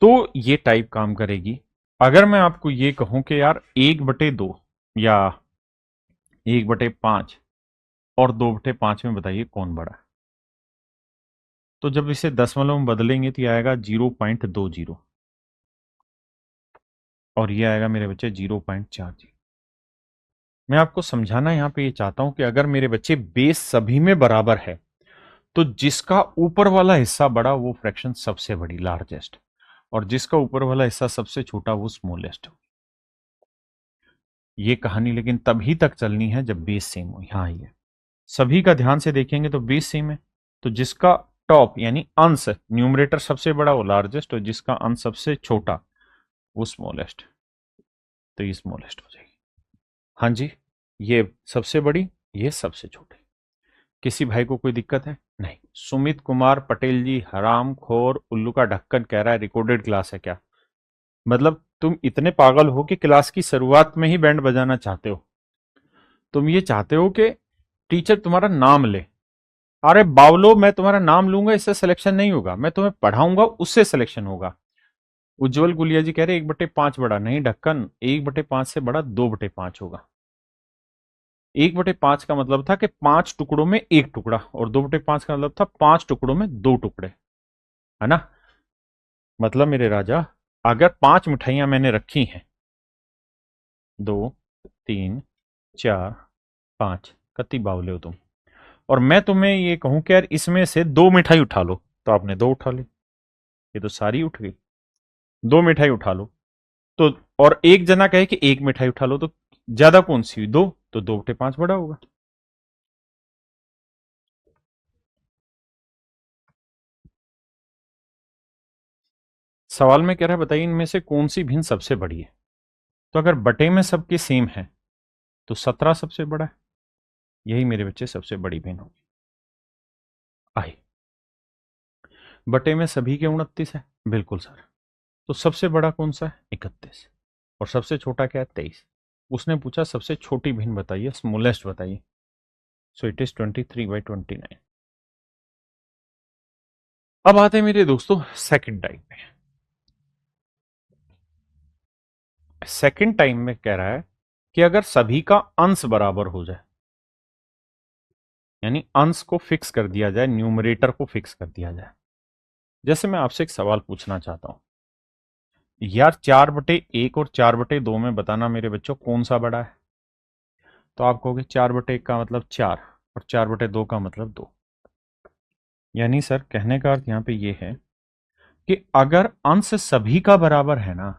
तो ये टाइप काम करेगी। अगर मैं आपको ये कहूं कि यार 1/2 या 1/5 और 2/5 में बताइए कौन बड़ा है, तो जब इसे दशमलव में बदलेंगे तो ये आएगा 0.20 और ये आएगा मेरे बच्चे 0.40। मैं आपको समझाना यहां पे ये चाहता हूं कि अगर मेरे बच्चे बेस सभी में बराबर है तो जिसका ऊपर वाला हिस्सा बड़ा वो फ्रैक्शन सबसे बड़ी लार्जेस्ट, और जिसका ऊपर वाला हिस्सा सबसे छोटा वो स्मॉलेस्ट। ये कहानी लेकिन तभी तक चलनी है जब बेस सेम हो। यहां ही है, सभी का ध्यान से देखेंगे तो बेस सेम है, तो जिसका टॉप यानी अंश न्यूमरेटर सबसे बड़ा वो लार्जेस्ट, और जिसका अंश सबसे छोटा वो स्मॉलेस्ट, तो ये स्मॉलेस्ट हो जाएगी। हाँ जी, ये सबसे बड़ी, ये सबसे छोटी। किसी भाई को कोई दिक्कत है? नहीं। सुमित कुमार पटेल जी, हराम खोर उल्लू का ढक्कन कह रहा है रिकॉर्डेड क्लास है क्या? मतलब तुम इतने पागल हो कि क्लास की शुरुआत में ही बैंड बजाना चाहते हो। तुम ये चाहते हो कि टीचर तुम्हारा नाम ले। अरे बावलो, मैं तुम्हारा नाम लूंगा इससे सिलेक्शन नहीं होगा, मैं तुम्हें पढ़ाऊंगा उससे सिलेक्शन होगा। उज्जवल गुलिया जी कह रहे 1/5 बड़ा नहीं ढक्कन, 1/5 से बड़ा 2/5 होगा। 1/5 का मतलब था कि 5 टुकड़ों में एक टुकड़ा, और 2/5 का मतलब था 5 टुकड़ों में 2 टुकड़े, है ना। मतलब मेरे राजा, अगर 5 मिठाइयां मैंने रखी हैं, 2, 3, 4, 5, कति बावले हो तुम, और मैं तुम्हें ये कहूं कि यार इसमें से 2 मिठाई उठा लो, तो आपने 2 उठा ली, ये तो सारी उठ गई। 2 मिठाई उठा लो तो, और एक जना कहे कि 1 मिठाई उठा लो, तो ज्यादा कौन सी हुई? 2, तो 2/5 बड़ा होगा। सवाल में कह रहा है बताइए इनमें से कौन सी भिन्न सबसे बड़ी है। तो अगर बटे में सबके सेम है तो 17 सबसे बड़ा है, यही मेरे बच्चे सबसे बड़ी भिन्न होगी। आई, बटे में सभी के 29 है, बिल्कुल सर। तो सबसे बड़ा कौन सा है? 31। और सबसे छोटा क्या है? 23। उसने पूछा सबसे छोटी भिन्न बताइए, स्मॉलेस्ट बताइए। So it is 23/29। अब आते हैं मेरे दोस्तों सेकंड टाइम में। सेकंड टाइम में कह रहा है कि अगर सभी का अंश बराबर हो जाए, यानी अंश को फिक्स कर दिया जाए, न्यूमरेटर को फिक्स कर दिया जाए। जैसे मैं आपसे एक सवाल पूछना चाहता हूं, यार 4/1 और 4/2 में बताना मेरे बच्चों कौन सा बड़ा है। तो आप कहोगे 4/1 का मतलब 4, और 4/2 का मतलब 2। यानी सर कहने का अर्थ यहां पे ये है कि अगर अंश सभी का बराबर है ना,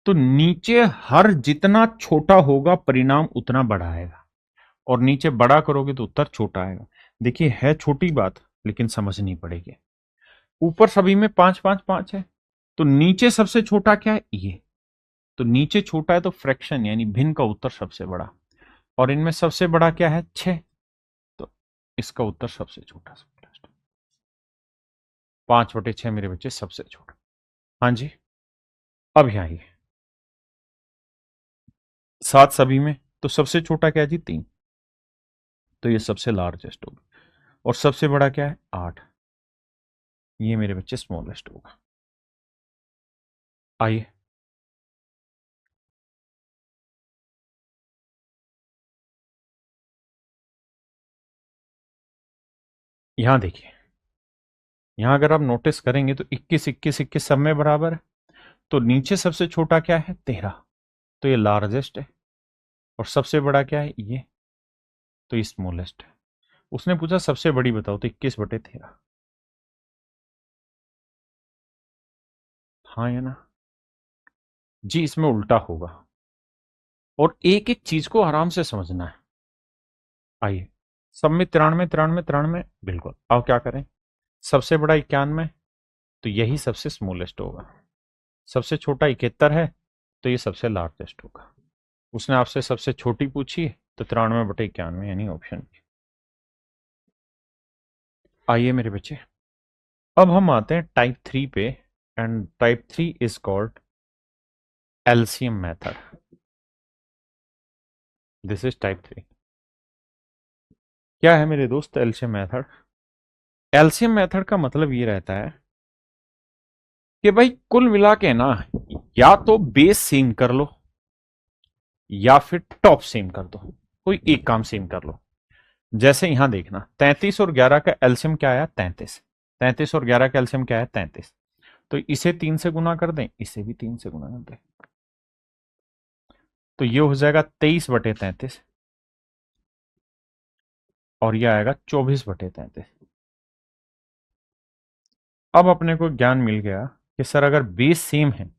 तो नीचे हर जितना छोटा होगा परिणाम उतना बड़ा आएगा, और नीचे बड़ा करोगे तो उत्तर छोटा आएगा। देखिए है छोटी बात, लेकिन समझनी पड़ेगी। ऊपर सभी में 5 5 5 है, तो नीचे सबसे छोटा क्या है? ये। तो नीचे छोटा है तो फ्रैक्शन यानी भिन्न का उत्तर सबसे बड़ा, और इनमें सबसे बड़ा क्या है? 6। तो इसका उत्तर सबसे छोटा, 5/6 मेरे बच्चे सबसे छोटा। हाँ जी। अब यहाँ ये 7 सभी में, तो सबसे छोटा क्या है जी? 3। तो ये सबसे लार्जेस्ट होगा। और सबसे बड़ा क्या है? 8। ये मेरे बच्चे स्मॉलेस्ट होगा। आइए, यहां देखिए, यहां अगर आप नोटिस करेंगे तो 21 21 21 सब में बराबर है। तो नीचे सबसे छोटा क्या है? 13। तो ये लार्जेस्ट है। और सबसे बड़ा क्या है? ये। तो ये स्मॉलेस्ट है। उसने पूछा सबसे बड़ी बताओ, तो 21/13। हाँ या ना? जी इसमें उल्टा होगा, और एक एक चीज को आराम से समझना है। आइए, सब में 93 93 93, बिल्कुल। अब क्या करें? सबसे बड़ा 91, तो यही सबसे स्मॉलेस्ट होगा। सबसे छोटा 71 है, तो ये सबसे लार्जेस्ट होगा। उसने आपसे सबसे छोटी पूछी, तो 93/91 यानी ऑप्शन। आइए मेरे बच्चे, अब हम आते हैं टाइप 3 पे, and type 3 is called LCM method. This is type 3। क्या है मेरे दोस्त एलसीएम मेथड? एलसीएम मेथड का मतलब ये रहता है कि भाई कुल मिला के ना, या तो बेस सेम कर लो या फिर टॉप सेम कर दो, कोई एक काम सेम कर लो। जैसे यहां देखना, 33 और 11 का एलसीएम क्या आया? 33। 33 और 11 का एलसीएम क्या है? 33। तो इसे 3 से गुना कर दें, इसे भी 3 से गुना कर दें, तो ये हो जाएगा 23/33, और ये आएगा 24/33। अब अपने को ज्ञान मिल गया कि सर अगर बेस सेम है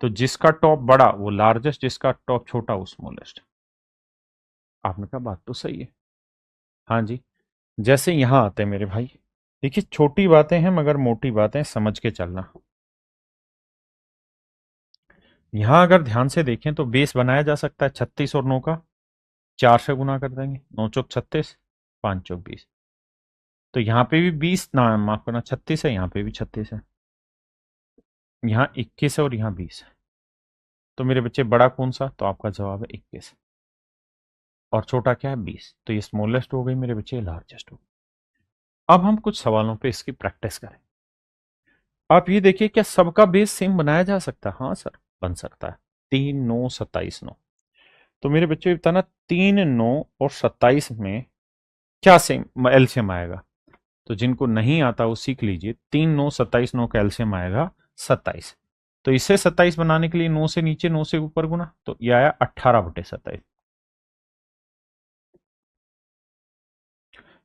तो जिसका टॉप बड़ा वो लार्जेस्ट, जिसका टॉप छोटा वो स्मॉलेस्ट। आपने कहा बात तो सही है। हाँ जी। जैसे यहां आते हैं मेरे भाई, देखिए छोटी बातें हैं मगर मोटी बातें समझ के चलना। यहां अगर ध्यान से देखें तो बेस बनाया जा सकता है 36 और 9 का, 4 से गुना कर देंगे, 9 चौक 36, 5 चौक 20। तो यहाँ पे भी 20 ना, माफ करना 36 है, यहाँ पे भी 36 है, यहाँ 21 है और यहाँ 20 है। तो मेरे बच्चे बड़ा कौन सा? तो आपका जवाब है 21। और छोटा क्या है 20, तो ये स्मॉलेस्ट हो गई मेरे बच्चे, ये लार्जेस्ट हो गई। अब हम कुछ सवालों पे इसकी प्रैक्टिस करें। आप ये देखिए, क्या सबका बेस सेम बनाया जा सकता है? हाँ सर, बन सकता है। 3 9 27 9। तो मेरे बच्चे बताना, 3 9 और 27 में क्या सेम एलसीएम आएगा? तो जिनको नहीं आता वो सीख लीजिए, 3 9 27 9 का एलसीएम आएगा 27। तो इसे 27 बनाने के लिए 9 से नीचे 9 से ऊपर गुना, तो ये आया 18/27।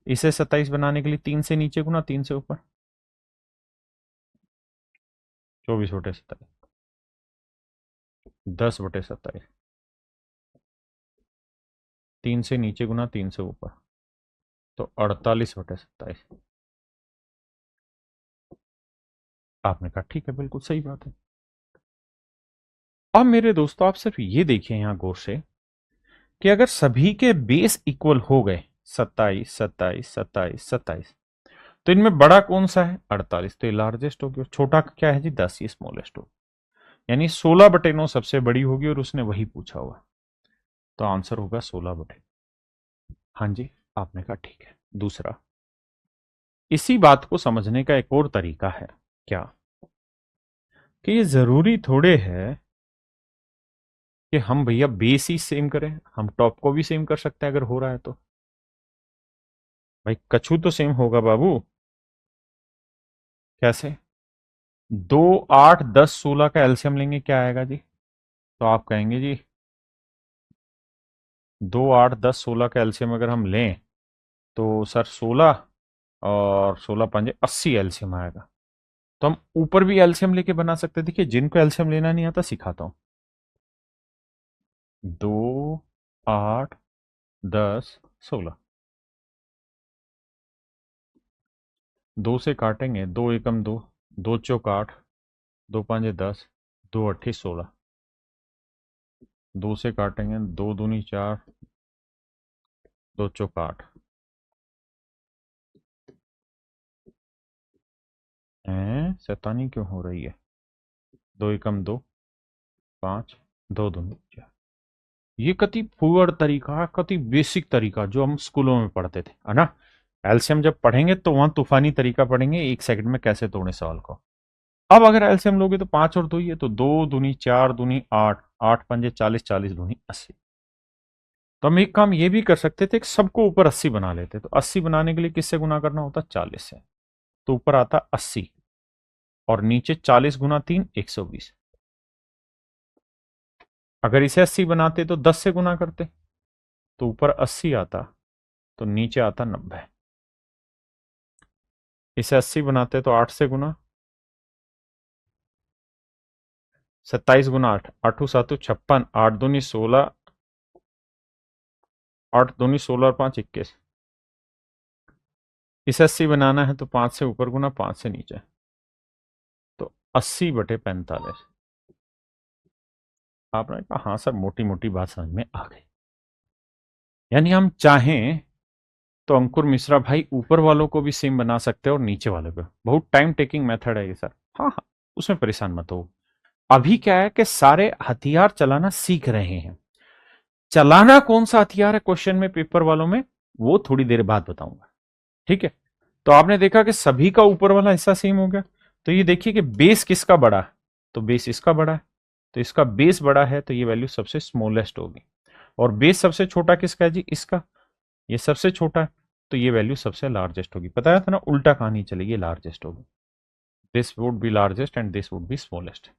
इसे 27 बनाने के लिए 3 से नीचे गुना 3 से ऊपर, 24/27। 10/27। 3 से नीचे गुना 3 से ऊपर, तो 48/27। आपने कहा ठीक है, बिल्कुल सही बात है। अब मेरे दोस्तों, आप सिर्फ ये देखिए यहां गौर से कि अगर सभी के बेस इक्वल हो गए, 27 27 27 27, तो इनमें बड़ा कौन सा है? 48, तो ये लार्जेस्ट होगी। और छोटा क्या है जी? 10, ये स्मॉलेस्ट होगी। यानी 16/9 सबसे बड़ी होगी, और उसने वही पूछा हुआ, तो आंसर होगा 16/। हाँ जी, आपने कहा ठीक है। दूसरा, इसी बात को समझने का एक और तरीका है, क्या कि ये जरूरी थोड़े है कि हम भैया बेस ही सेम करें, हम टॉप को भी सेम कर सकते हैं अगर हो रहा है तो। भाई कछू तो सेम होगा बाबू। कैसे? 2 8 10 16 का एलसीएम लेंगे, क्या आएगा जी? तो आप कहेंगे जी 2 8 10 16 का एलसीएम अगर हम लें तो सर 16 और 16 5 80 एलसीएम आएगा। तो हम ऊपर भी एलसीएम लेके बना सकते हैं। देखिए, जिनको एलसीएम लेना नहीं आता सिखाता हूं। 2 8 10 16, 2 से काटेंगे, 2 एकम 2, 2 चौक 8, 2 5 10, 2 8 16। 2 से काटेंगे, 2 दूनी 4, 2 चौक 8। शैतानी क्यों हो रही है? 2 एकम 2, 5, 2 दूनी 4। ये कति पुअर तरीका, कति बेसिक तरीका जो हम स्कूलों में पढ़ते थे, है ना? एलसीएम जब पढ़ेंगे तो वहां तूफानी तरीका पढ़ेंगे, 1 सेकंड में कैसे तोड़े सवाल को। अब अगर एलसीएम लोगे तो 5 और 2 ही है, तो 2 दूनी 4 दूनी 8, 8 5 40, 40 दूनी 80। तो हम एक काम ये भी कर सकते थे कि सबको ऊपर 80 बना लेते, तो 80 बनाने के लिए किससे गुना करना होता? 40 से। तो ऊपर आता 80, और नीचे 40 × 3 120। अगर इसे 80 बनाते तो 10 से गुना करते, तो ऊपर 80 आता, तो नीचे आता 90। इसे 80 बनाते तो 8 से गुना, 27 × 8, 8 7 56, 8 दूनी 16, 8 दूनी 16 और 5 21। इसे 80 बनाना है तो 5 से ऊपर गुना, 5 से नीचे, तो 80/45। आपने कहा हाँ सर, मोटी मोटी बात समझ में आ गई। यानी हम चाहें तो अंकुर मिश्रा भाई ऊपर वालों को भी सेम बना सकते हैं और नीचे वालों को। बहुत टाइम टेकिंग मेथड है ये सर। हाँ हाँ, उसमें परेशान मत हो। अभी क्या है कि सारे हथियार चलाना सीख रहे हैं। चलाना कौन सा हथियार है क्वेश्चन में, पेपर वालों में, वो थोड़ी देर बाद बताऊंगा। ठीक है? तो आपने देखा कि सभी का ऊपर वाला हिस्सा सेम हो गया। तो ये देखिए कि बेस किसका बड़ा है, तो बेस इसका बड़ा है। तो इसका बेस बड़ा है तो ये वैल्यू सबसे स्मॉलेस्ट होगी। और बेस सबसे छोटा किसका है जी? इसका। ये सबसे छोटा है, तो ये वैल्यू सबसे लार्जेस्ट होगी। बताया था ना, उल्टा कहानी चलेगी, लार्जेस्ट होगी। This would be largest and this would be smallest.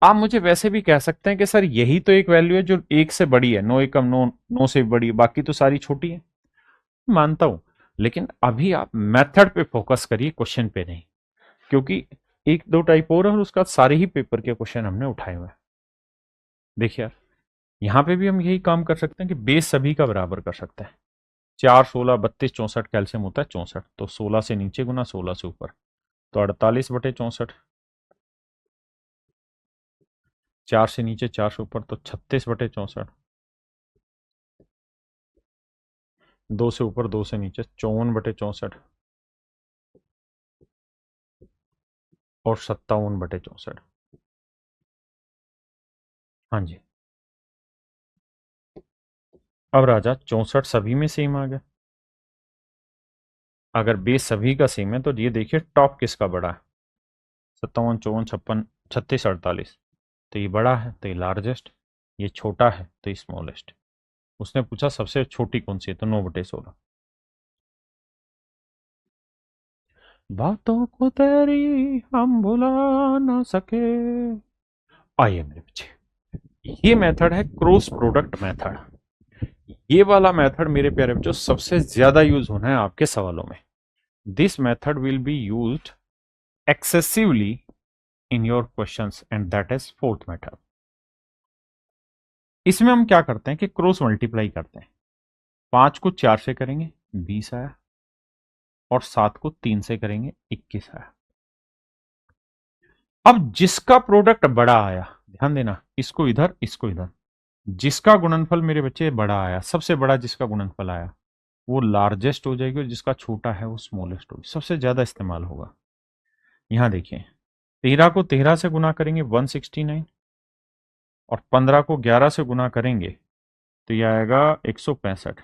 आप मुझे वैसे भी कह सकते हैं कि सर यही तो एक वैल्यू है जो एक से बड़ी है, 9 एकम 9, 9 से बड़ी है, बाकी तो सारी छोटी है। मानता हूं, लेकिन अभी आप मेथड पे फोकस करिए, क्वेश्चन पे नहीं। क्योंकि एक दो टाइप और है, और उसके बाद सारे ही पेपर के क्वेश्चन हमने उठाए हुए हैं। देखिए यार, यहाँ पे भी हम यही काम कर सकते हैं कि बेस सभी का बराबर कर सकते हैं। 4 16 32 64 कैल्शियम होता है 64, तो 16 से नीचे गुना 16 से ऊपर, तो 48/64। 4 से नीचे 4 से ऊपर, तो 36/64। 2 से ऊपर 2 से नीचे 54/64, और 57/64। हाँ जी। अब राजा 64 सभी में सेम आ गया। अगर बेस सभी का सेम है तो ये देखिए टॉप किसका बड़ा है, 57, 54, 56, 36, 48। तो ये बड़ा है तो ये लार्जेस्ट, ये छोटा है तो ये स्मॉलेस्ट। उसने पूछा सबसे छोटी कौन सी है, तो 9/16। बातों को तेरी हम भुला ना सके। आइए मेरे पीछे, ये मेथड है क्रॉस प्रोडक्ट मेथड। ये वाला मेथड मेरे प्यारे बच्चों सबसे ज्यादा यूज होना है आपके सवालों में। This method will be used excessively in your questions and that is fourth method. इसमें हम क्या करते हैं कि क्रॉस मल्टीप्लाई करते हैं। 5 को 4 से करेंगे 20 आया, और 7 को 3 से करेंगे 21 आया। अब जिसका प्रोडक्ट बड़ा आया, ध्यान देना, इसको इधर इसको इधर, जिसका गुणनफल मेरे बच्चे बड़ा आया, सबसे बड़ा जिसका गुणनफल आया वो लार्जेस्ट हो जाएगी, और जिसका छोटा है वो स्मॉलेस्ट होगी, सबसे ज्यादा इस्तेमाल होगा। यहां देखिए 13 को 13 से गुना करेंगे 169, और 15 को 11 से गुना करेंगे तो यह आएगा 165।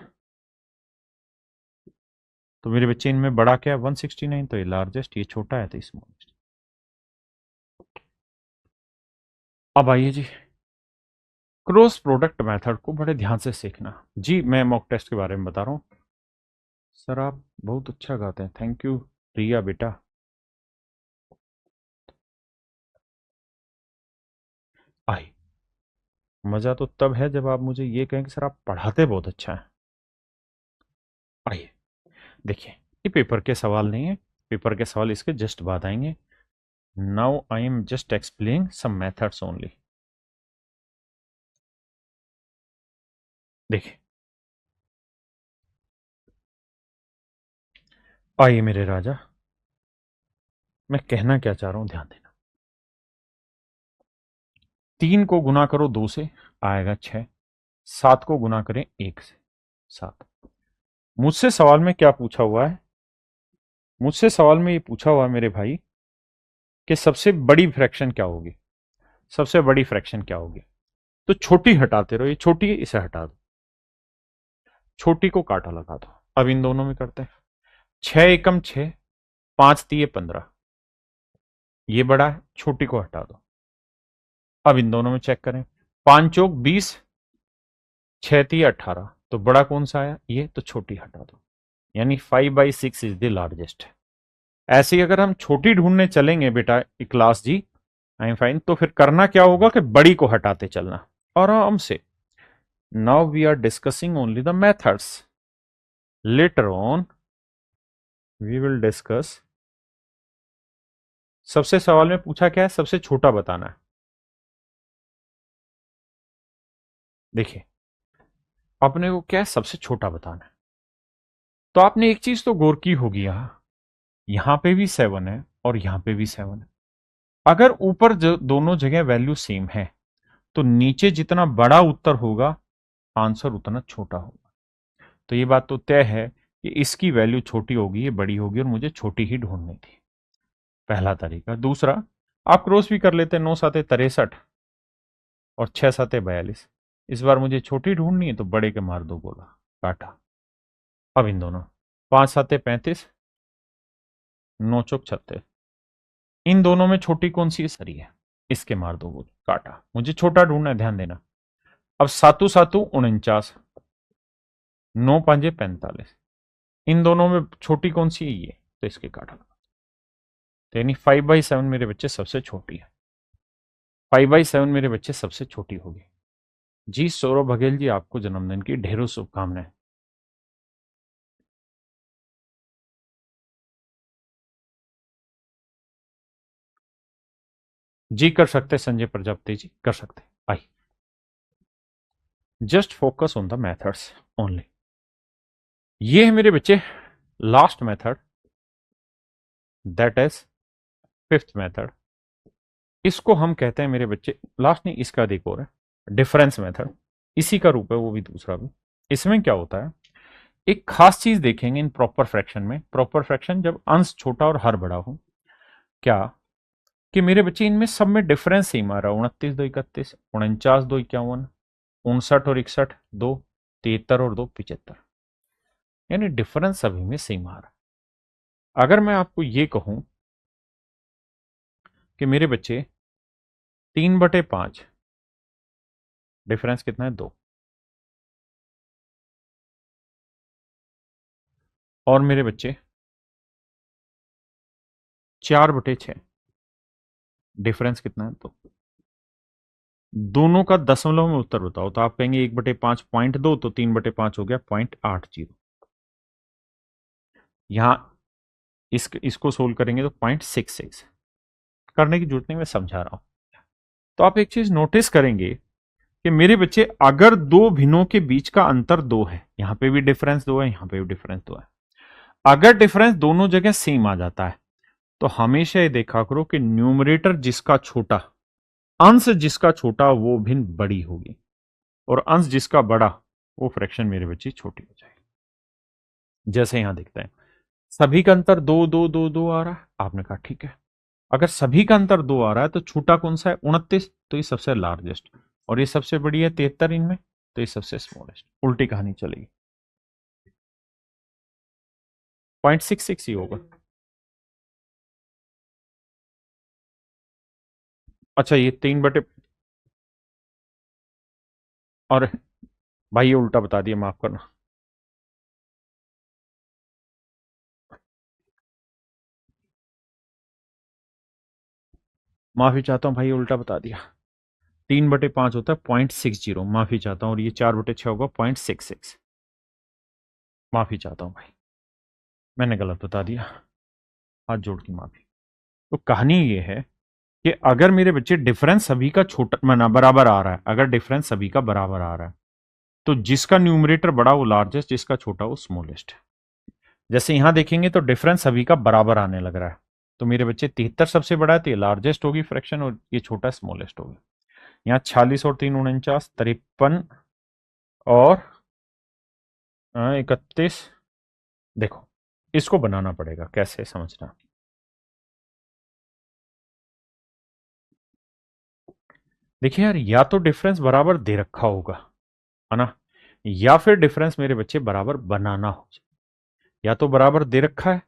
तो मेरे बच्चे इनमें बड़ा क्या है 169, तो ये लार्जेस्ट, ये छोटा है तो स्मॉलेस्ट। अब आइए जी, क्रॉस प्रोडक्ट मेथड को बड़े ध्यान से सीखना जी। मैं मॉक टेस्ट के बारे में बता रहा हूं। सर आप बहुत अच्छा गाते हैं, थैंक यू रिया बेटा। आई, मजा तो तब है जब आप मुझे ये कहें कि सर आप पढ़ाते बहुत अच्छा है। आइए देखिए, ये पेपर के सवाल नहीं है, पेपर के सवाल इसके जस्ट बाद आएंगे। Now I am just explaining some methods only. देखिए, आइए मेरे राजा, मैं कहना क्या चाह रहा हूं ध्यान देना। 3 को गुना करो 2 से आएगा 6, 7 को गुना करें 1 से 7। मुझसे सवाल में क्या पूछा हुआ है, मुझसे सवाल में ये पूछा हुआ है मेरे भाई कि सबसे बड़ी फ्रैक्शन क्या होगी, सबसे बड़ी फ्रैक्शन क्या होगी। तो छोटी हटाते रहो, ये छोटी है इसे हटा दो, छोटी को काटा लगा दो। अब इन दोनों में करते हैं, 6 एकम 6, 5×3 = 15, ये बड़ा है, छोटी को हटा दो। अब इन दोनों में चेक करें, 5×4 = 20, 6×3 = 18, तो बड़ा कौन सा आया, ये, तो छोटी हटा दो। यानी 5/6 इज द लार्जेस्ट। ऐसे ही अगर हम छोटी ढूंढने चलेंगे बेटा क्लास जी, आई एम फाइन, तो फिर करना क्या होगा कि बड़ी को हटाते चलना आराम से। Now we are discussing only the methods, later on we will discuss. सबसे सवाल में पूछा क्या है, सबसे छोटा बताना है। देखिए अपने को क्या है, सबसे छोटा बताना है। तो आपने एक चीज तो गौर की होगी, यहां पे भी 7 है और यहां पे भी 7 है। अगर ऊपर दोनों जगह वैल्यू सेम है तो नीचे जितना बड़ा उत्तर होगा आंसर उतना छोटा होगा। तो ये बात तो तय है कि इसकी वैल्यू छोटी होगी, ये बड़ी होगी, और मुझे छोटी ही ढूंढनी थी। पहला तरीका। दूसरा, आप क्रॉस भी कर लेते, 9×7 = 63 और 6×7 = 42। इस बार मुझे छोटी ढूंढनी है तो बड़े के मार दो बोला, काटा। अब इन दोनों, 5×7 = 35, 9×4 = 36। इन दोनों में छोटी कौन सी है, सरी है, इसके मार दो बोल, काटा। मुझे छोटा ढूंढना है, ध्यान देना। अब 7×7 = 49, 9×5 = 45। इन दोनों में छोटी कौन सी है, ये, तो इसके काटा। तो यानी 5/7 मेरे बच्चे सबसे छोटी है, 5/7 मेरे बच्चे सबसे छोटी होगी। जी सौरभ बघेल जी, आपको जन्मदिन की ढेरों शुभकामनाएं। जी कर सकते संजय प्रजापति जी, कर सकते। I just focus on the methods only. ये है मेरे बच्चे last method, that is fifth method. इसको हम कहते हैं मेरे बच्चे, लास्ट नहीं इसका एक और है, डिफरेंस मेथड। इसी का रूप है वो भी, दूसरा भी। इसमें क्या होता है, एक खास चीज देखेंगे इन प्रॉपर फ्रैक्शन में। प्रॉपर फ्रैक्शन जब अंश छोटा और हर बड़ा हो, क्या कि मेरे बच्चे इनमें सब में डिफरेंस सेम आ रहा है। 29×2 = 31, 49×2 = 51, 59 और 61 2, 73 और 2 75, यानी डिफरेंस सभी में सेम आ रहा है। अगर मैं आपको ये कहूं कि मेरे बच्चे 3/5, डिफरेंस कितना है 2, और मेरे बच्चे 4/6, डिफरेंस कितना है 2, दोनों का दशमलव में उत्तर बताओ। तो आप कहेंगे 1/5 0.2, तो 3/5 हो गया 0.80। यहां इसको सोल्व करेंगे तो 0.66, करने की जरूरत नहीं, मैं समझा रहा हूं। तो आप एक चीज नोटिस करेंगे कि मेरे बच्चे अगर दो भिन्नों के बीच का अंतर 2 है, यहां पे भी डिफरेंस 2 है, यहां पे भी डिफरेंस 2 है, अगर डिफरेंस दोनों जगह सेम आ जाता है तो हमेशा ये देखा करो कि न्यूमरेटर जिसका छोटा, अंश जिसका छोटा वो भिन्न बड़ी होगी, और अंश जिसका बड़ा वो फ्रैक्शन मेरे बच्चे छोटी हो जाएगी। जैसे यहां देखते हैं सभी का अंतर 2 2 2 2 आ रहा है, आपने कहा ठीक है। अगर सभी का अंतर 2 आ रहा है तो छोटा कौन सा है 29, तो ये सबसे लार्जेस्ट, और ये सबसे बड़ी है 73 इनमें, तो ये सबसे स्मॉलेस्ट। उल्टी कहानी चलेगी, 0.66 ही होगा। अच्छा ये 3/, और भाई ये उल्टा बता दिया, माफ करना। माफी चाहता हूँ भाई, ये उल्टा बता दिया। 3/5 होता है 0.60, माफी चाहता हूँ, और ये 4/6 होगा 0.66। माफी चाहता हूँ भाई, मैंने गलत बता दिया, हाथ जोड़ की माफी। तो कहानी ये है कि अगर मेरे बच्चे डिफरेंस सभी का छोटा माना बराबर आ रहा है, अगर डिफरेंस सभी का बराबर आ रहा है तो जिसका न्यूमरेटर बड़ा वो लार्जेस्ट, जिसका छोटा वो स्मॉलेस्ट है। जैसे यहां देखेंगे तो डिफरेंस सभी का बराबर आने लग रहा है, तो मेरे बच्चे 73 सबसे बड़ा है तो ये लार्जेस्ट होगी फ्रैक्शन, और ये छोटा स्मॉलेस्ट होगी। यहाँ 46 और 3 49, 53 और 31। देखो इसको बनाना पड़ेगा, कैसे समझना। देखिए यार, या तो डिफरेंस बराबर दे रखा होगा, है ना, या फिर डिफरेंस मेरे बच्चे बराबर बनाना हो। या तो बराबर दे रखा है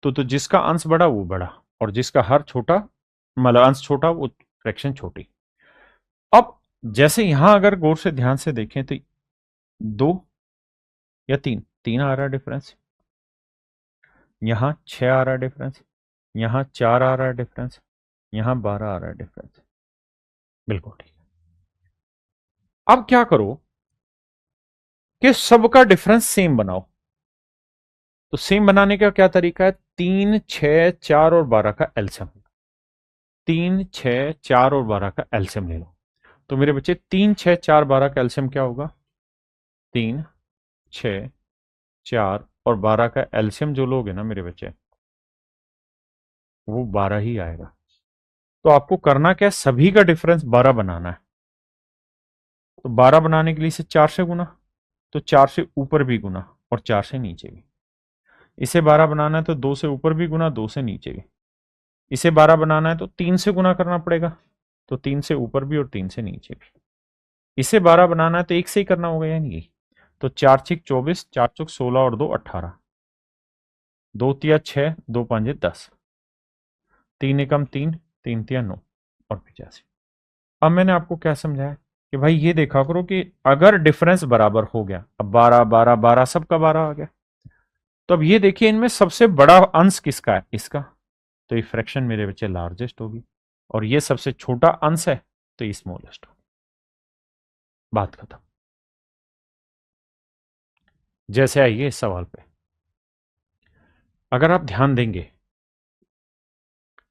तो जिसका अंश बड़ा वो बड़ा, और जिसका हर छोटा मतलब अंश छोटा वो फ्रैक्शन छोटी। अब जैसे यहां अगर गौर से ध्यान से देखें तो 2 या 3, 3 आ रहा है डिफरेंस, यहां 6 आ रहा है डिफरेंस, यहां 4 आ रहा है डिफरेंस, यहां 12 आ रहा है डिफरेंस। बिल्कुल ठीक। अब क्या करो कि सबका डिफरेंस सेम बनाओ। तो सेम बनाने का क्या तरीका है, 3 6 4 और 12 का एलसीएम, 3 6 4 और 12 का एलसीएम ले लो। तो मेरे बच्चे 3 6 4 12 का एलसीएम क्या होगा, 3 6 4 और 12 का एलसीएम जो लोगे ना मेरे बच्चे, वो 12 ही आएगा। तो आपको करना क्या है, सभी का डिफरेंस 12 बनाना है। तो 12 बनाने के लिए इसे 4 से गुना, तो 4 से ऊपर भी गुना और 4 से नीचे भी। इसे 12 बनाना है तो 2 से ऊपर भी गुना, 2 से नीचे भी। इसे 12 बनाना है तो 3 से गुना करना पड़ेगा, तो 3 से ऊपर भी और 3 से नीचे भी। इसे 12 बनाना है तो 1 से ही करना होगा, यानी कि तो 4 छिक 24, 4 चौक 16 और 2 18, 2 तिया 6, 2 पंजे 10, 3 एकम 3, 3 तिया 9 और 85। अब मैंने आपको क्या समझाया कि भाई ये देखा करो कि अगर डिफरेंस बराबर हो गया, अब 12 12 12 सबका 12 आ गया, तो अब ये देखिए इनमें सबसे बड़ा अंश किसका है, इसका, तो ये फ्रैक्शन मेरे बच्चे लार्जेस्ट होगी, और ये सबसे छोटा अंश है तो ये स्मॉलेस्ट होगी। बात खत्म। जैसे आइए इस सवाल पे, अगर आप ध्यान देंगे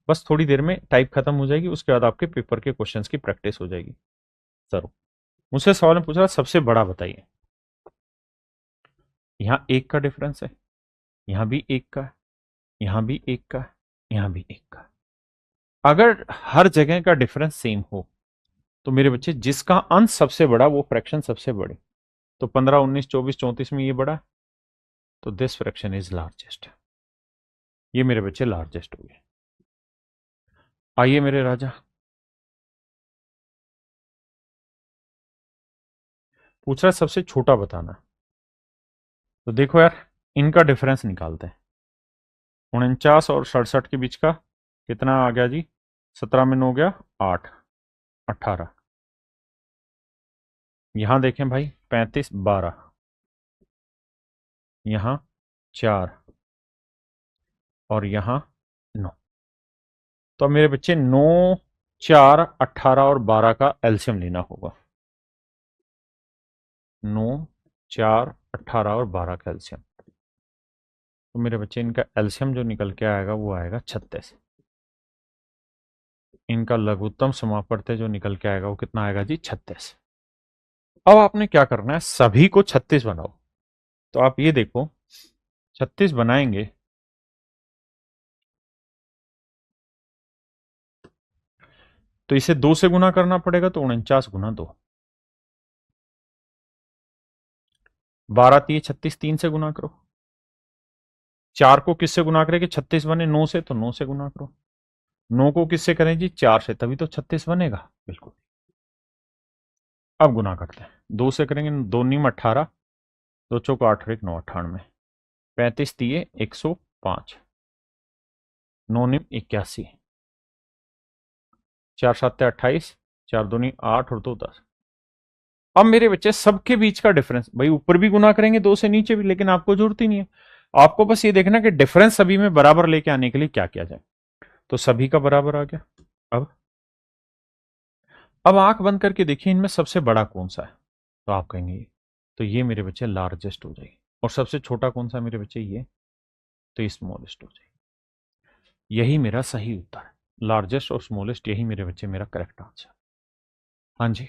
बस थोड़ी देर में टाइप खत्म हो जाएगी, उसके बाद आपके पेपर के क्वेश्चंस की प्रैक्टिस हो जाएगी। सर मुझसे सवाल में पूछ रहा सबसे बड़ा बताइए, यहां 1 का डिफरेंस है, यहां भी 1 का है, यहां भी 1 का है, यहां भी 1 का है। अगर हर जगह का डिफरेंस सेम हो तो मेरे बच्चे जिसका अंश सबसे बड़ा वो फ्रैक्शन सबसे बड़े, तो 15 19 24 34 में ये बड़ा, तो दिस फ्रैक्शन इज लार्जेस्ट, ये मेरे बच्चे लार्जेस्ट हो गए। आइए मेरे राजा, पूछ रहा है सबसे छोटा बताना। तो देखो यार, इनका डिफरेंस निकालते हैं। 49 और 67 के बीच का कितना आ गया जी? 17 में 9 हो गया 8, 18। यहां देखें भाई, 35 12, यहां 4 और यहां 9। तो अब मेरे बच्चे 9, 4, 18 और 12 का एलसीएम लेना होगा। 9, 4, 18 और 12 का एलसीएम। तो मेरे बच्चे इनका एलसीएम जो निकल के आएगा वो आएगा 36। इनका लघुत्तम समापवर्त्य जो निकल के आएगा वो कितना आएगा जी? 36। अब आपने क्या करना है, सभी को 36 बनाओ। तो आप ये देखो, 36 बनाएंगे तो इसे 2 से गुना करना पड़ेगा, तो 49 गुना 2। 12 तिये 36, 3 से गुना करो। 4 को किससे गुना करें कि 36 बने? 9 से, तो 9 से गुना करो। 9 को किससे करें जी? 4 से, तभी तो 36 बनेगा। बिल्कुल। अब गुना करते हैं, 2 से करेंगे, 2 नीम 18, 2 चौको 8 और 1 9, 98। 35 तिये 105, 9 नीम 81, 4 7 28, 4 दूनी 8 और 2 10। अब मेरे बच्चे सबके बीच का डिफरेंस, भाई ऊपर भी गुना करेंगे 2 से, नीचे भी, लेकिन आपको जरूरत ही नहीं है। आपको बस ये देखना कि डिफरेंस सभी में बराबर लेके आने के लिए क्या किया जाए। तो सभी का बराबर आ गया। अब आंख बंद करके देखिए, इनमें सबसे बड़ा कौन सा है? तो आप कहेंगे ये। तो ये मेरे बच्चे लार्जेस्ट हो जाएगी। और सबसे छोटा कौन सा है मेरे बच्चे? ये। तो स्मॉलेस्ट हो जाएगी। यही मेरा सही उत्तर है। लार्जेस्ट और स्मॉलेस्ट, यही मेरे बच्चे मेरा करेक्ट आंसर। हाँ जी।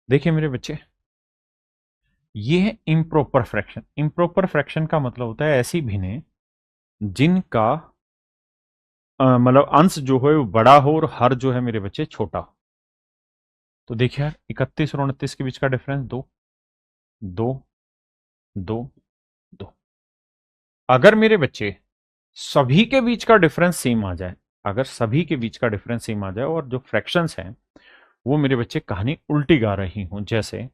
देखिए मेरे बच्चे, ये है इम्प्रॉपर फ्रैक्शन। इम्प्रॉपर फ्रैक्शन का मतलब होता है ऐसी भिन्नें जिनका मतलब अंश जो है वो बड़ा हो और हर जो है मेरे बच्चे छोटा हो। तो देखिए यार, 31 और 29 के बीच का डिफरेंस 2, 2, 2, 2। अगर मेरे बच्चे सभी के बीच का डिफरेंस सेम आ जाए, अगर सभी के बीच का डिफरेंस सेम आ जाए और जो फ्रैक्शंस हैं वो मेरे बच्चे कहानी उल्टी गा रही हूं, जैसे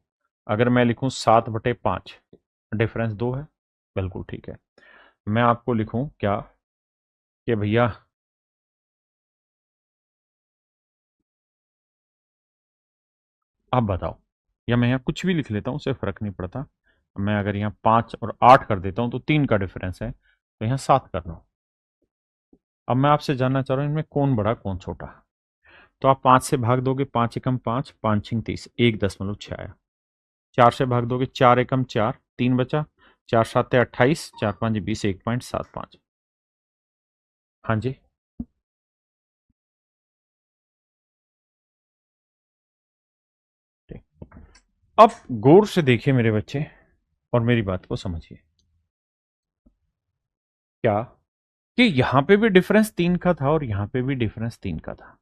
अगर मैं लिखूं 7/5, डिफरेंस 2 है, बिल्कुल ठीक है। मैं आपको लिखूं क्या कि भैया आप बताओ, या मैं यहाँ कुछ भी लिख लेता हूँ, उससे फर्क नहीं पड़ता। मैं अगर यहाँ 5 और 8 कर देता हूँ तो 3 का डिफरेंस है, तो यहाँ 7 करना हो। अब मैं आपसे जानना चाह रहा हूँ इनमें कौन बड़ा कौन छोटा। तो आप 5 से भाग दोगे, 5 एकम 5, 5 छिंग 30, 1.6 आया। 4 से भाग दोगे, 4 एकम 4, 3 बचा, 4 7 28, 4 5 20, 1.75। हाँ जी। ठीक। अब गौर से देखिए मेरे बच्चे और मेरी बात को समझिए। क्या कि यहां पे भी डिफरेंस 3 का था और यहां पे भी डिफरेंस 3 का था,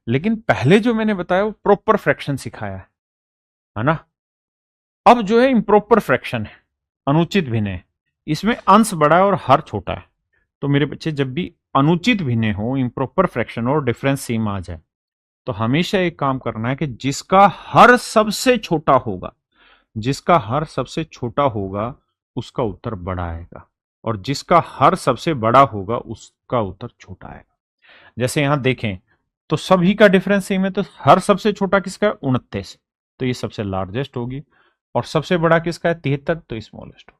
लेकिन पहले जो मैंने बताया वो प्रॉपर फ्रैक्शन सिखाया है ना। अब जो है इम्प्रॉपर फ्रैक्शन है, अनुचित भिन्न है। इसमें अंश बड़ा है और हर छोटा है। तो मेरे बच्चे जब भी अनुचित भिन्न हो, इम्प्रॉपर फ्रैक्शन और डिफरेंस सेम आ जाए, तो हमेशा एक काम करना है कि जिसका हर सबसे छोटा होगा, जिसका हर सबसे छोटा होगा उसका उत्तर बड़ा आएगा, और जिसका हर सबसे बड़ा होगा उसका उत्तर छोटा आएगा। जैसे यहां देखें तो सभी का डिफरेंस सेम है, तो हर सबसे छोटा किसका है? 29, तो ये सबसे लार्जेस्ट होगी। और सबसे बड़ा किसका है? 73, तो स्मॉलेस्ट होगी।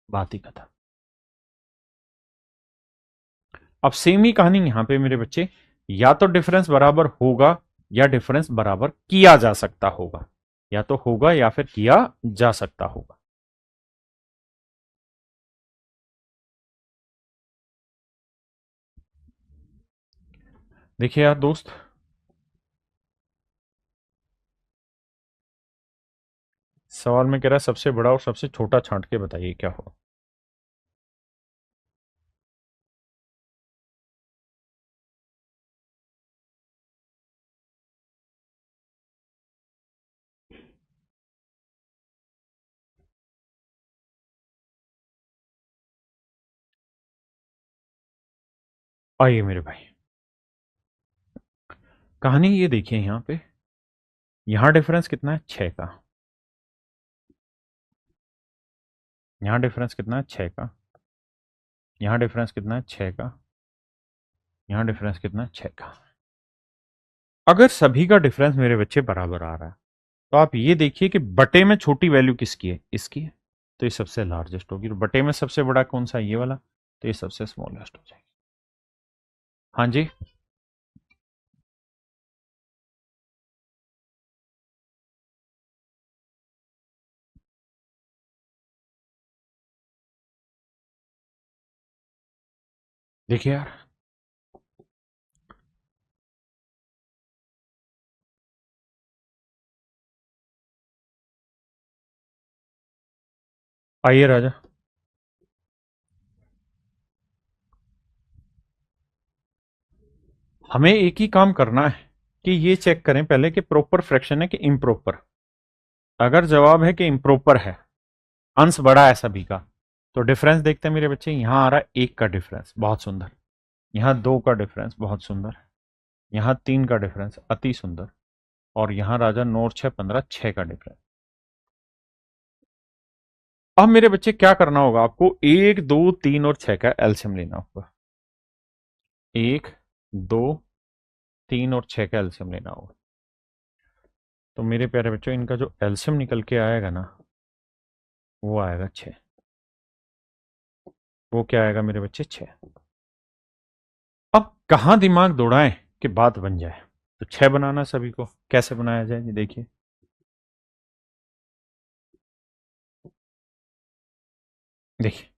बात ही खत्म। अब सेम ही कहानी यहां पे मेरे बच्चे, या तो डिफरेंस बराबर होगा या डिफरेंस बराबर किया जा सकता होगा, या तो होगा या फिर किया जा सकता होगा। देखिए यार दोस्त, सवाल में कह रहा है सबसे बड़ा और सबसे छोटा छांट के बताइए क्या होगा। आइए मेरे भाई, कहानी ये देखिए, यहां पे यहां डिफरेंस कितना है, 6 का। यहां डिफरेंस कितना है, 6 का। यहां डिफरेंस कितना है, 6 का। यहां डिफरेंस कितना है, 6 का। अगर सभी का डिफरेंस मेरे बच्चे बराबर आ रहा है, तो आप ये देखिए कि बटे में छोटी वैल्यू किसकी है, इसकी है। तो ये सबसे लार्जेस्ट होगी। और बटे में सबसे बड़ा कौन सा है, ये वाला। तो ये सबसे स्मॉलेस्ट हो जाएगी। हाँ जी। देखिए यार, आइए राजा, हमें एक ही काम करना है कि ये चेक करें पहले कि प्रॉपर फ्रैक्शन है कि इम्प्रॉपर। अगर जवाब है कि इम्प्रॉपर है, अंश बड़ा है सभी का, तो डिफरेंस देखते हैं मेरे बच्चे। यहां आ रहा है 1 का डिफरेंस, बहुत सुंदर। यहां 2 का डिफरेंस, बहुत सुंदर। यहां 3 का डिफरेंस, अति सुंदर। और यहां राजा 9 और 6 15, 6 का डिफरेंस। अब मेरे बच्चे क्या करना होगा आपको, 1 2 3 और 6 का एलसीएम लेना होगा। 1 2 3 और 6 का एलसीएम लेना होगा। तो मेरे प्यारे बच्चों, इनका जो एलसीएम निकल के आएगा ना, वो आएगा 6। वो क्या आएगा मेरे बच्चे, 6। अब कहां दिमाग दौड़ाएं कि बात बन जाए। तो 6 बनाना सभी को, कैसे बनाया जाए ये देखिए। देखिए,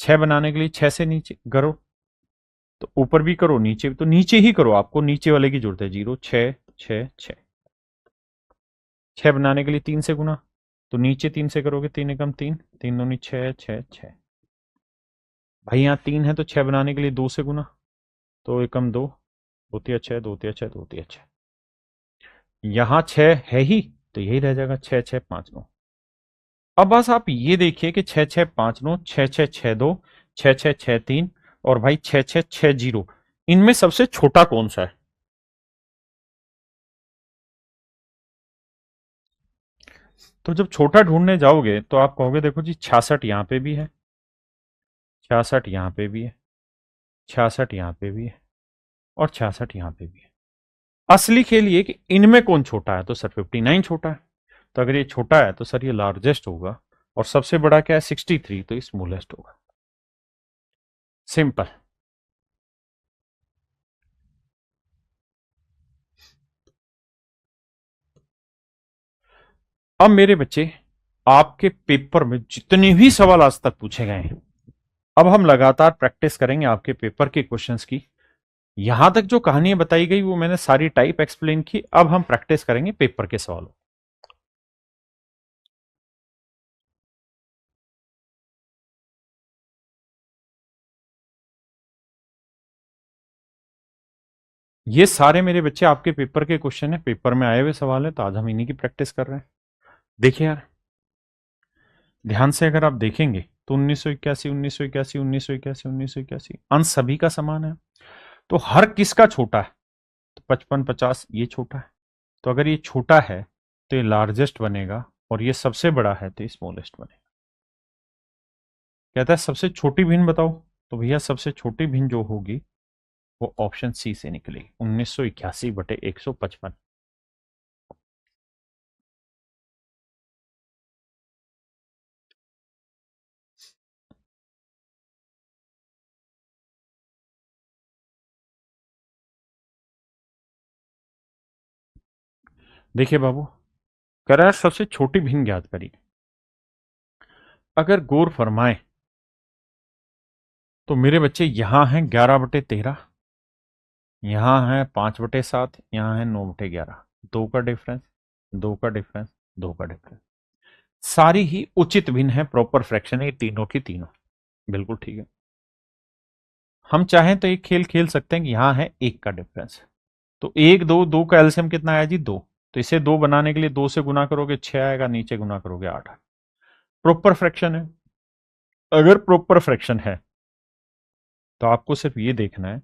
6 बनाने के लिए 6 से नीचे करो, तो ऊपर भी करो नीचे भी, तो नीचे ही करो, आपको नीचे वाले की जरूरत है। 0 6 6 6। 6 बनाने के लिए 3 से गुना, तो नीचे 3 से करोगे, 3 एकम 3, 3 दूनी 6 6 6। भाई यहाँ 3 है, तो 6 बनाने के लिए 2 से गुना, तो एकम 2, 2 तिया 6, 2 तिया 6, 2 तिया 6। यहाँ 6 है ही, तो यही रह जाएगा 6 6 5 9। अब बस आप ये देखिए कि 6 6 5 9, 6 6 6 2, 6 6 6 3, और भाई 6 6 6 0। इनमें सबसे छोटा कौन सा है। तो जब छोटा ढूंढने जाओगे तो आप कहोगे देखो जी, 66 यहाँ पे भी है, 66 यहाँ पे भी है, 66 यहाँ पे भी है, और 66 यहाँ पे भी है। असली खेल ये कि इनमें कौन छोटा है, तो सर 59 छोटा है। तो अगर ये छोटा है तो सर ये लार्जेस्ट होगा। और सबसे बड़ा क्या है, 63, तो ये स्मॉलेस्ट होगा। सिंपल। अब मेरे बच्चे, आपके पेपर में जितने भी सवाल आज तक पूछे गए हैं, अब हम लगातार प्रैक्टिस करेंगे आपके पेपर के क्वेश्चंस की। यहां तक जो कहानियां बताई गई वो मैंने सारी टाइप एक्सप्लेन की, अब हम प्रैक्टिस करेंगे पेपर के सवालों। ये सारे मेरे बच्चे आपके पेपर के क्वेश्चन है, पेपर में आए हुए सवाल है, तो आज हम इन्हीं की प्रैक्टिस कर रहे हैं। देखिए यार, ध्यान से अगर आप देखेंगे तो 1981 1981 1981 1981 अंश सभी का समान है। तो हर किसका छोटा है, तो 55 50 ये छोटा है। तो अगर ये छोटा है तो ये लार्जेस्ट बनेगा, और ये सबसे बड़ा है तो ये स्मॉलेस्ट बनेगा। कहता है सबसे छोटी भिन्न बताओ, तो भैया सबसे छोटी भिन्न जो होगी वो ऑप्शन सी से निकलेगी, 1981/155। देखिए बाबू, कह रहा है सबसे छोटी भिन्न ज्ञात करिए। अगर गौर फरमाए तो मेरे बच्चे यहां हैं 11/13, यहां है 5/7, यहां है 9/11। 2 का डिफरेंस, 2 का डिफरेंस, 2 का डिफरेंस। सारी ही उचित भिन्न है, प्रॉपर फ्रैक्शन है ये तीनों की तीनों। बिल्कुल ठीक है। हम चाहें तो एक खेल खेल सकते हैं कि यहां है 1 का डिफरेंस। तो 1 2, 2 का एलसीएम कितना आया जी, 2। तो इसे 2 बनाने के लिए 2 से गुना करोगे 6 आएगा, नीचे गुना करोगे 8। प्रॉपर फ्रैक्शन है। अगर प्रॉपर फ्रैक्शन है तो आपको सिर्फ ये देखना है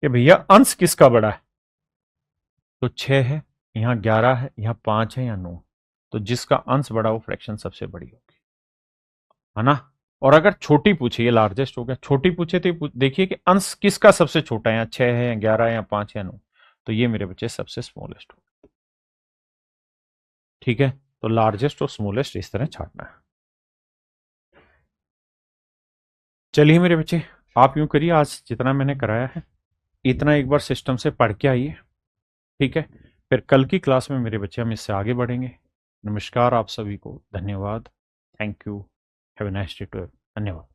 कि भैया अंश किसका बड़ा है, तो 6 है, यहाँ 11 है, यहाँ 5 है, यहाँ 9, तो जिसका अंश बड़ा वो फ्रैक्शन सबसे बड़ी होगी, है ना। और अगर छोटी पूछे, ये लार्जेस्ट हो गया, छोटी पूछे तो देखिए कि अंश किसका सबसे छोटा है, यहाँ 6 है, या 11 है, या 5 है, या 9, तो ये मेरे बच्चे सबसे स्मॉलेस्ट हो। ठीक है, तो लार्जेस्ट और स्मॉलेस्ट इस तरह छाटना है। चलिए मेरे बच्चे, आप यूं करिए, आज जितना मैंने कराया है इतना एक बार सिस्टम से पढ़ के आइए। ठीक है, फिर कल की क्लास में मेरे बच्चे हम इससे आगे बढ़ेंगे। नमस्कार आप सभी को, धन्यवाद, thank you, have a nice day too, धन्यवाद।